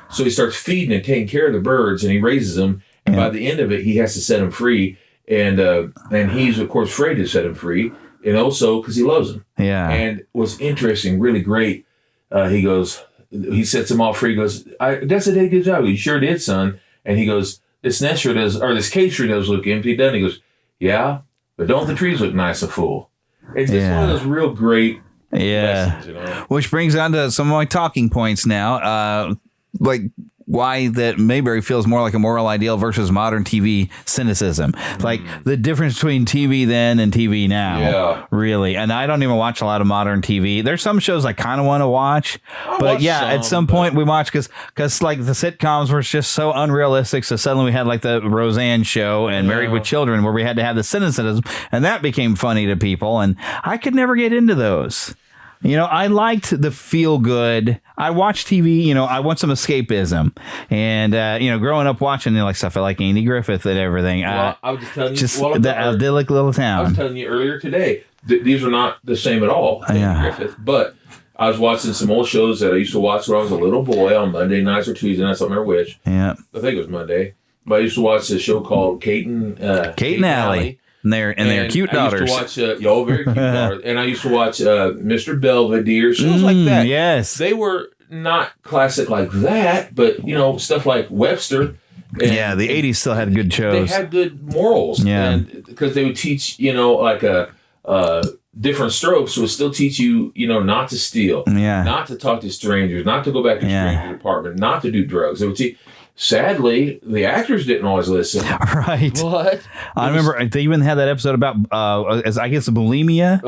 [SPEAKER 8] So he starts feeding and taking care of the birds, and he raises them. And by the end of it, he has to set them free. And he's, of course, afraid to set them free. And also because he loves them. Yeah. And what's interesting, really great, he sets them all free. He goes, "That's a good job." "You sure did, son." And he goes, "This nest sure does, or this cage sure does look empty, doesn't it?" He goes, "Yeah, but don't the trees look nice and full?" It's just one of those real great lessons,
[SPEAKER 1] Which brings on to some of my talking points now. Like why that Mayberry feels more like a moral ideal versus modern TV cynicism. Like the difference between TV then and TV now, really. And I don't even watch a lot of modern TV. There's some shows I kind of want to watch, at some point we watch because like the sitcoms were just so unrealistic. So suddenly we had like the Roseanne show and Married with Children where we had to have the cynicism, and that became funny to people. And I could never get into those. I liked the feel good. I watch TV, I want some escapism. And, growing up watching like stuff like Andy Griffith and everything.
[SPEAKER 8] Well, I was just telling you.
[SPEAKER 1] The idyllic little town.
[SPEAKER 8] I was telling you earlier today, these are not the same at all, Andy Griffith. But I was watching some old shows that I used to watch when I was a little boy on Monday nights or Tuesday nights. I don't remember which. Yeah. I think it was Monday. But I used to watch this show called Kate and Allie.
[SPEAKER 1] And their cute daughters.
[SPEAKER 8] I used to watch, very cute daughters. And I used to watch Mr. Belvedere, shows like that.
[SPEAKER 1] Yes.
[SPEAKER 8] They were not classic like that, but, stuff like Webster.
[SPEAKER 1] And, the 80s still had good shows.
[SPEAKER 8] They had good morals. Yeah. Because they would teach, like different strokes would still teach you, not to steal. Yeah. Not to talk to strangers, not to go back to stranger's apartment, not to do drugs. They would teach. Sadly, the actors didn't always listen.
[SPEAKER 1] Right.
[SPEAKER 8] But
[SPEAKER 1] I remember they even had that episode about, I guess, bulimia.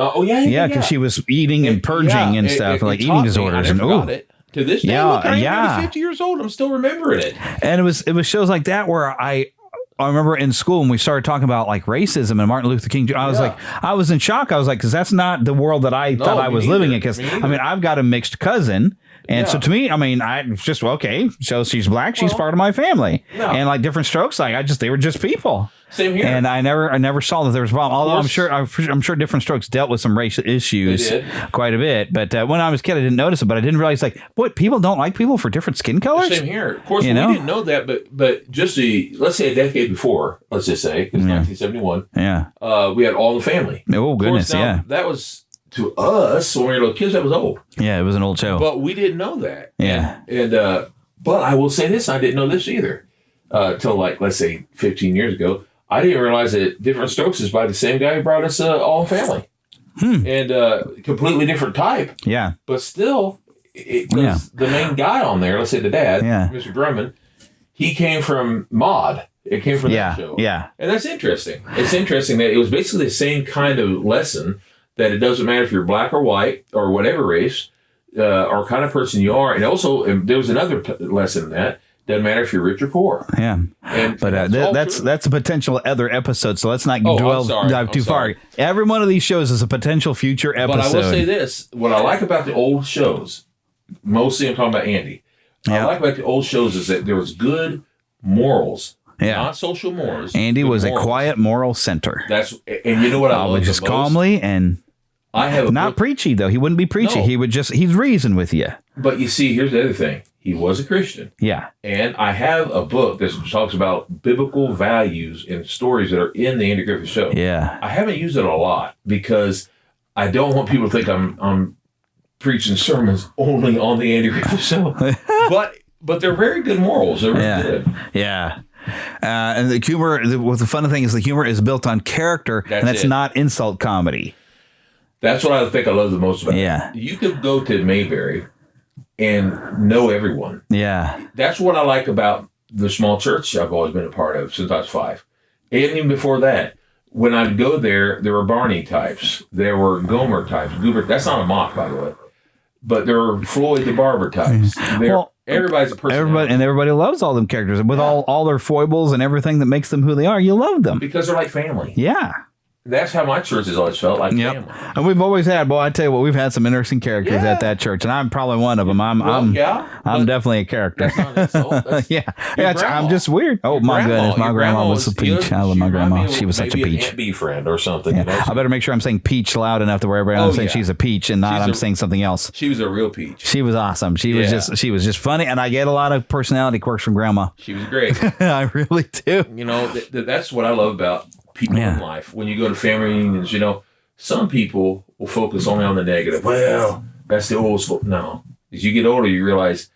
[SPEAKER 1] Yeah, because she was eating and purging and stuff, like eating disorders.
[SPEAKER 8] I forgot it. To this day, look, I'm 50 years old. I'm still remembering it.
[SPEAKER 1] And it was shows like that where I remember in school when we started talking about like racism and Martin Luther King. I was like, I was in shock. I was like, because that's not the world that I thought I was living in. Because I've got a mixed cousin. And so to me, I just, okay, so she's black, she's part of my family. No. And like different strokes, they were just people.
[SPEAKER 8] Same here.
[SPEAKER 1] And I never saw that there was a problem. Although I'm sure different strokes dealt with some racial issues quite a bit. But when I was a kid, I didn't notice it, but I didn't realize people don't like people for different skin colors.
[SPEAKER 8] Same here. Of course, we didn't know that, but just let's say a decade before, let's just say, because 1971, we had All in the Family.
[SPEAKER 1] Oh, goodness,
[SPEAKER 8] that was, to us, when we were little kids, that was old.
[SPEAKER 1] Yeah, it was an old show.
[SPEAKER 8] But we didn't know that. Yeah. But I will say this, I didn't know this either. Till let's say 15 years ago. I didn't realize that Different Strokes is by the same guy who brought us All in Family. and completely different type.
[SPEAKER 1] Yeah.
[SPEAKER 8] But still, the main guy on there, let's say the dad, Mr. Drummond, he came from Mod. It came from that show.
[SPEAKER 1] Yeah.
[SPEAKER 8] And that's interesting. It's interesting that it was basically the same kind of lesson, that it doesn't matter if you're black or white or whatever race or kind of person you are. And also, there was another lesson in that. Doesn't matter if you're rich or poor.
[SPEAKER 1] Yeah. But that's a potential other episode, so let's not dive too far. Every one of these shows is a potential future episode.
[SPEAKER 8] But I will say this. What I like about the old shows, mostly I'm talking about Andy, what I like about the old shows is that there was good morals. Yeah. Not social morals.
[SPEAKER 1] Andy was morals. A quiet moral center.
[SPEAKER 8] And you know what I love
[SPEAKER 1] just the most? Calmly and
[SPEAKER 8] I have
[SPEAKER 1] not preachy though. He wouldn't be preachy. No. He'd reason with you.
[SPEAKER 8] But you see, here's the other thing. He was a Christian.
[SPEAKER 1] Yeah.
[SPEAKER 8] And I have a book that talks about biblical values and stories that are in the Andy Griffith Show.
[SPEAKER 1] Yeah.
[SPEAKER 8] I haven't used it a lot because I don't want people to think I'm preaching sermons only on the Andy Griffith Show. but they're very good morals. They're very good.
[SPEAKER 1] Yeah. And the humor, the funny thing is the humor is built on character, and that's not insult comedy.
[SPEAKER 8] That's what I think I love the most about it. You could go to Mayberry and know everyone.
[SPEAKER 1] Yeah.
[SPEAKER 8] That's what I like about the small church I've always been a part of since I was 5. And even before that, when I'd go there were Barney types. There were Gomer types. Goober, that's not a mock, by the way. But there were Floyd the Barber types. Everybody's a person.
[SPEAKER 1] Everybody loves all them characters. With all their foibles and everything that makes them who they are, you love them.
[SPEAKER 8] Because they're like family.
[SPEAKER 1] Yeah.
[SPEAKER 8] That's how my church has always felt, like family.
[SPEAKER 1] And we've always had, I tell you what, we've had some interesting characters at that church, and I'm probably one of them. I'm definitely a character.
[SPEAKER 8] That's not an insult.
[SPEAKER 1] I'm just weird. Oh, my goodness. My grandma was a peach. I love my grandma. She was such a peach.
[SPEAKER 8] Aunt B friend or something.
[SPEAKER 1] Yeah. I better make sure I'm saying peach loud enough to where everybody knows saying she's a peach and not I'm saying something else.
[SPEAKER 8] She was a real peach.
[SPEAKER 1] She was awesome. She was just funny, and I get a lot of personality quirks from grandma.
[SPEAKER 8] She was great.
[SPEAKER 1] I really do.
[SPEAKER 8] You know, that's what I love about people in life. When you go to family reunions, some people will focus only on the negative. Well, that's the old school. No. As you get older, you realize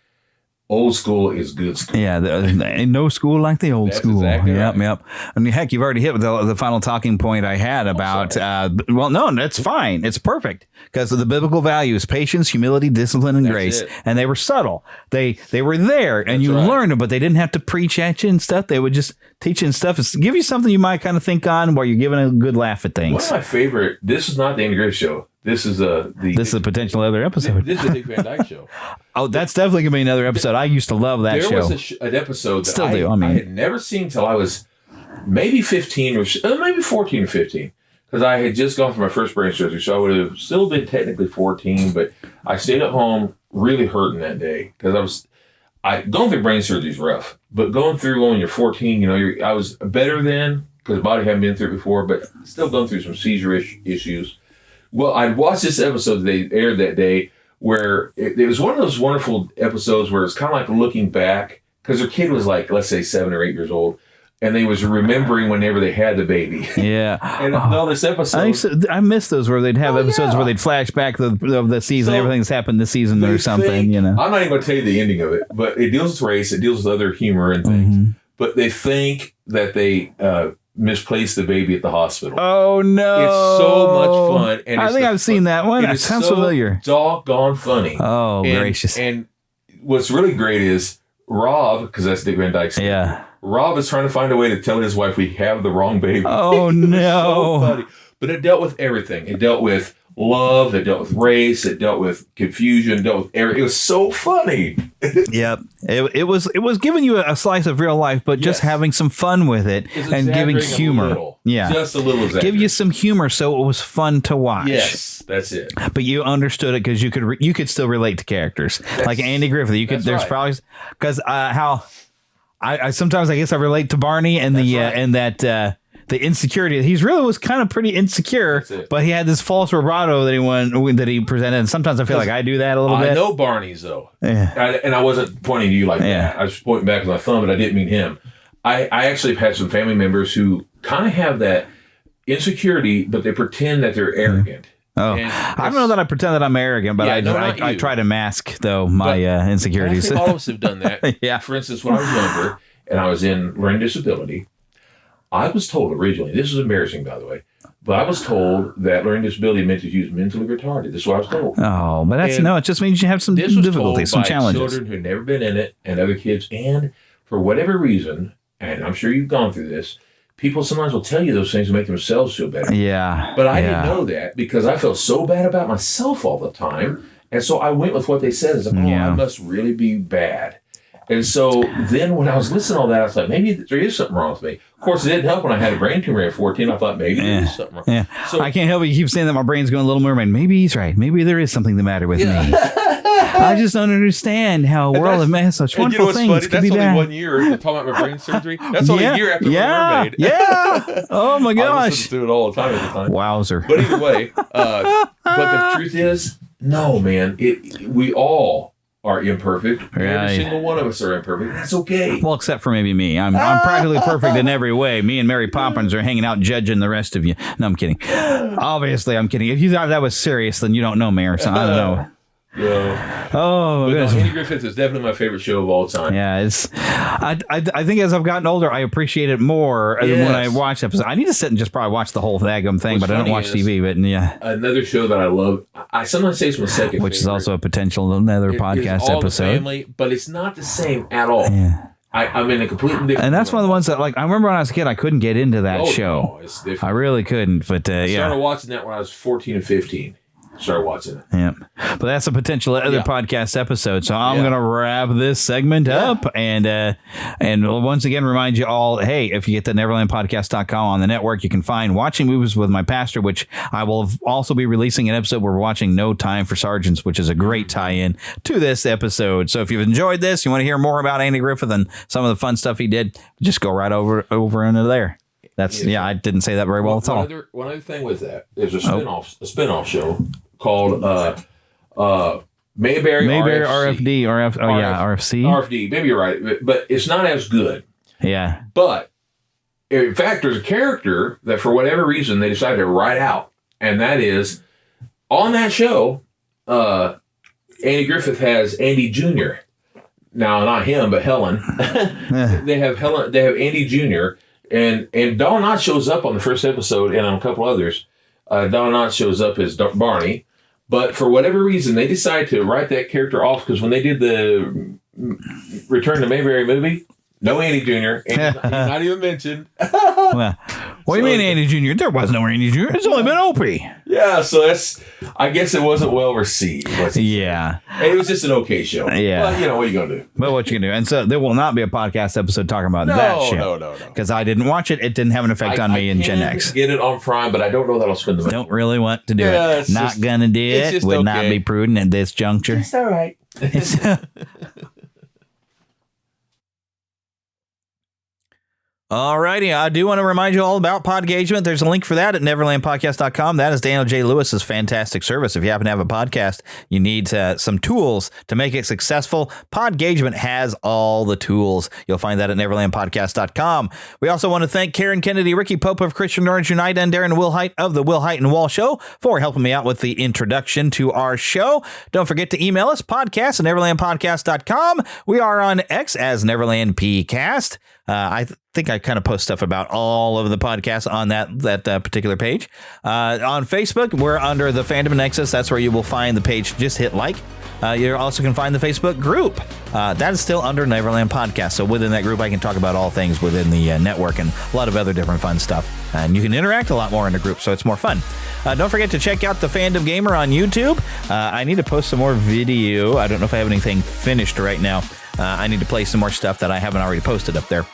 [SPEAKER 8] old school is good school.
[SPEAKER 1] Yeah, ain't no school like the old school.
[SPEAKER 8] Exactly right.
[SPEAKER 1] Yep. I mean, heck, you've already hit the final talking point I had about, no, that's fine. It's perfect. Because of the biblical values, patience, humility, discipline, and grace. And they were subtle. They were there, and you learned them, but they didn't have to preach at you and stuff. They would just teach you and stuff. It's give you something you might kind of think on while you're giving a good laugh at things.
[SPEAKER 8] One of my favorite, this is not the Andy Griffith Show. This is a
[SPEAKER 1] potential other episode.
[SPEAKER 8] This is the Dick Van Dyke Show.
[SPEAKER 1] Oh, that's definitely going to be another episode. I used to love that show.
[SPEAKER 8] There was an episode that I had never seen until I was maybe 15 or maybe 14 or 15. Because I had just gone for my first brain surgery, so I would have still been technically 14, but I stayed at home really hurting that day. Because going through brain surgery is rough. But going through when you're 14, I was better then, because the body hadn't been through it before, but still going through some seizure issues. Well, I watched this episode they aired that day where it was one of those wonderful episodes where it's kind of like looking back, because their kid was like, let's say 7 or 8 years old, and they was remembering whenever they had the baby.
[SPEAKER 1] Yeah.
[SPEAKER 8] And all this episode.
[SPEAKER 1] I miss those where they'd have episodes where they'd flash back of the season, everything that's happened this season or something,
[SPEAKER 8] I'm not even going to tell you the ending of it, but it deals with race, it deals with other humor and things. Mm-hmm. But they think that they misplaced the baby at the hospital.
[SPEAKER 1] Oh, no.
[SPEAKER 8] It's so much fun. And
[SPEAKER 1] I think I've seen that one. It sounds familiar.
[SPEAKER 8] Doggone funny.
[SPEAKER 1] Oh, gracious.
[SPEAKER 8] And what's really great is Rob, because that's Dick Van Dyke's name.
[SPEAKER 1] Yeah.
[SPEAKER 8] Rob is trying to find a way to tell his wife we have the wrong baby.
[SPEAKER 1] Oh, no.
[SPEAKER 8] So funny. But it dealt with everything. It dealt with love. It dealt with race. It dealt with confusion. It dealt with everything. It was so funny.
[SPEAKER 1] Yep. It was giving you a slice of real life, but just having some fun with it and giving humor.
[SPEAKER 8] Just a little exaggeration.
[SPEAKER 1] Give you some humor so it was fun to watch.
[SPEAKER 8] Yes, that's it.
[SPEAKER 1] But you understood it because you could still relate to characters. Like Andy Griffith. There's probably because how I sometimes I guess I relate to Barney and the insecurity. He really was kind of pretty insecure, but he had this false vibrato that he presented. And sometimes I feel like I do that a little bit.
[SPEAKER 8] I know Barney's though.
[SPEAKER 1] Yeah.
[SPEAKER 8] And I wasn't pointing to you like that. I was pointing back with my thumb, but I didn't mean him. I actually have had some family members who kind of have that insecurity, but they pretend that they're arrogant.
[SPEAKER 1] Oh, I don't know that I pretend that I'm arrogant, but I try to mask though my insecurities.
[SPEAKER 8] I think all of us have done that.
[SPEAKER 1] Yeah.
[SPEAKER 8] For instance, when I was younger and I was in learning disability, I was told originally, this is embarrassing, by the way, but I was told that learning disability meant that he was mentally retarded. This is what I was told.
[SPEAKER 1] Oh, but that's it just means you have some difficulties, some challenges.
[SPEAKER 8] Children who'd never been in it and other kids. And for whatever reason, and I'm sure you've gone through this, people sometimes will tell you those things to make themselves feel better.
[SPEAKER 1] Yeah.
[SPEAKER 8] But I didn't know that because I felt so bad about myself all the time. And so I went with what they said. As I must really be bad. And so then when I was listening to all that, I was like, maybe there is something wrong with me. Of course, it didn't help when I had a brain tumor at 14. I thought maybe there is something wrong.
[SPEAKER 1] Yeah. So, I can't help it. You keep saying that my brain's going Little Mermaid. Maybe he's right. Maybe there is something the matter with me. I just don't understand how a world of such wonderful things
[SPEAKER 8] funny?
[SPEAKER 1] could
[SPEAKER 8] That's
[SPEAKER 1] be
[SPEAKER 8] only
[SPEAKER 1] bad.
[SPEAKER 8] 1 year. Talking about my brain surgery. That's only a year after Little Mermaid.
[SPEAKER 1] Yeah. Oh my gosh.
[SPEAKER 8] I listened to it all the time at the time.
[SPEAKER 1] Wowzer.
[SPEAKER 8] But either way, but the truth is, no, man. We all are imperfect. Every single one of us are imperfect. That's okay.
[SPEAKER 1] Well, except for maybe me. I'm practically perfect in every way. Me and Mary Poppins are hanging out judging the rest of you. No, I'm kidding. Obviously, I'm kidding. If you thought that was serious, then you don't know me or something. I don't know.
[SPEAKER 8] Yeah.
[SPEAKER 1] Oh, my goodness.
[SPEAKER 8] Andy Griffith is definitely my favorite show of all time.
[SPEAKER 1] Yeah, I think as I've gotten older, I appreciate it more when I watch episodes. I need to sit and just probably watch the whole daggum thing, but I don't watch TV. But yeah,
[SPEAKER 8] another show that I love. I sometimes say it's my second,
[SPEAKER 1] which is also a potential another podcast
[SPEAKER 8] all
[SPEAKER 1] episode.
[SPEAKER 8] The family, but it's not the same at all.
[SPEAKER 1] Yeah.
[SPEAKER 8] I'm in a completely different.
[SPEAKER 1] And that's one of the ones that, like, I remember when I was a kid, I couldn't get into that show.
[SPEAKER 8] No, it's different.
[SPEAKER 1] I really couldn't. But
[SPEAKER 8] I started watching that when I was 14 and 15. Started watching it.
[SPEAKER 1] Yeah. But that's a potential other podcast episode. So I'm going to wrap this segment up and once again remind you all, hey, if you get the neverlandpodcast.com on the network, you can find Watching Movies with My Pastor, which I will also be releasing an episode where we're watching No Time for Sergeants, which is a great tie-in to this episode. So if you've enjoyed this, you want to hear more about Andy Griffith and some of the fun stuff he did, just go right over into there. That's I didn't say that very well at all.
[SPEAKER 8] One other thing with that, there's a spinoff show called Mayberry
[SPEAKER 1] RFD. RFC.
[SPEAKER 8] RFD, maybe you're right, but it's not as good.
[SPEAKER 1] Yeah.
[SPEAKER 8] But in fact, there's a character that for whatever reason they decided to write out, and that is on that show. Andy Griffith has Andy Jr. Now, not him, but Helen. They have Helen. They have Andy Jr. And Don Knotts shows up on the first episode, and on a couple others. Don Knotts shows up as Barney. But for whatever reason, they decided to write that character off because when they did the Return to Mayberry movie, no Andy Jr. He's not even mentioned.
[SPEAKER 1] Well, what do you mean Andy Jr.? There was no Andy Jr. It's only been Opie.
[SPEAKER 8] Yeah, so I guess it wasn't well received.
[SPEAKER 1] Yeah.
[SPEAKER 8] It was just an okay show.
[SPEAKER 1] Yeah.
[SPEAKER 8] Well, what are you going to do?
[SPEAKER 1] But what you can do. And so there will not be a podcast episode talking about that show.
[SPEAKER 8] No.
[SPEAKER 1] Because I didn't watch it. It didn't have an effect on me in Gen X.
[SPEAKER 8] Get it on Prime, but I don't know that I'll spend the money.
[SPEAKER 1] Don't really want to do it. Not going to do it. Would not be prudent at this juncture.
[SPEAKER 8] It's all right.
[SPEAKER 1] Alrighty, I do want to remind you all about Podgagement. There's a link for that at neverlandpodcast.com. That is Daniel J. Lewis's fantastic service. If you happen to have a podcast, you need some tools to make it successful. Podgagement has all the tools. You'll find that at neverlandpodcast.com. We also want to thank Karen Kennedy, Ricky Pope of Christian Orange Unite, and Darren Wilhite of the Wilhite and Wall Show for helping me out with the introduction to our show. Don't forget to email us, podcast at neverlandpodcast.com. We are on X as NeverlandPcast. I think I kind of post stuff about all of the podcasts on that particular page. On Facebook, we're under the Fandom Nexus. That's where you will find the page. Just hit like. You also can find the Facebook group. That is still under Neverland Podcast. So within that group, I can talk about all things within the network and a lot of other different fun stuff. And you can interact a lot more in the group, so it's more fun. Don't forget to check out the Fandom Gamer on YouTube. I need to post some more video. I don't know if I have anything finished right now. I need to play some more stuff that I haven't already posted up there.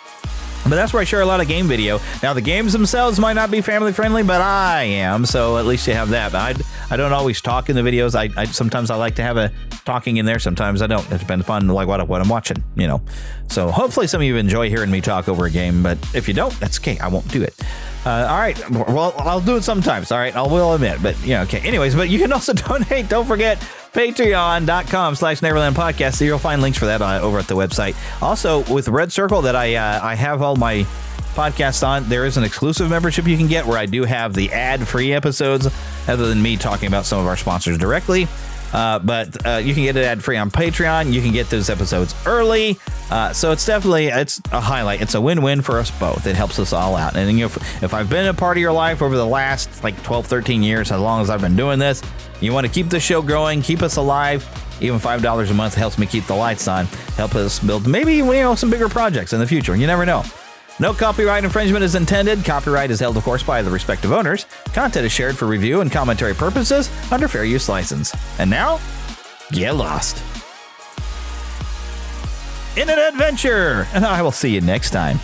[SPEAKER 1] But that's where I share a lot of game video. Now, the games themselves might not be family friendly, but I am, so at least you have that. But I don't always talk in the videos. Sometimes I like to have a talking in there. Sometimes I don't. It depends upon like what I'm watching, So hopefully some of you enjoy hearing me talk over a game. But if you don't, that's okay. I won't do it. All right. Well, I'll do it sometimes. All right. I will admit. But okay. Anyways, but you can also donate. Don't forget patreon.com/Neverland Podcast. So you'll find links for that over at the website. Also, with Red Circle that I have all my podcasts on, there is an exclusive membership you can get where I do have the ad-free episodes other than me talking about some of our sponsors directly. But you can get it ad-free on Patreon. You can get those episodes early. So it's a highlight. It's a win-win for us both. It helps us all out. And if I've been a part of your life over the last 12, 13 years, as long as I've been doing this, you want to keep the show growing, keep us alive. Even $5 a month helps me keep the lights on, help us build maybe some bigger projects in the future. You never know. No copyright infringement is intended. Copyright is held, of course, by the respective owners. Content is shared for review and commentary purposes under fair use license. And now, get lost in an adventure. And I will see you next time.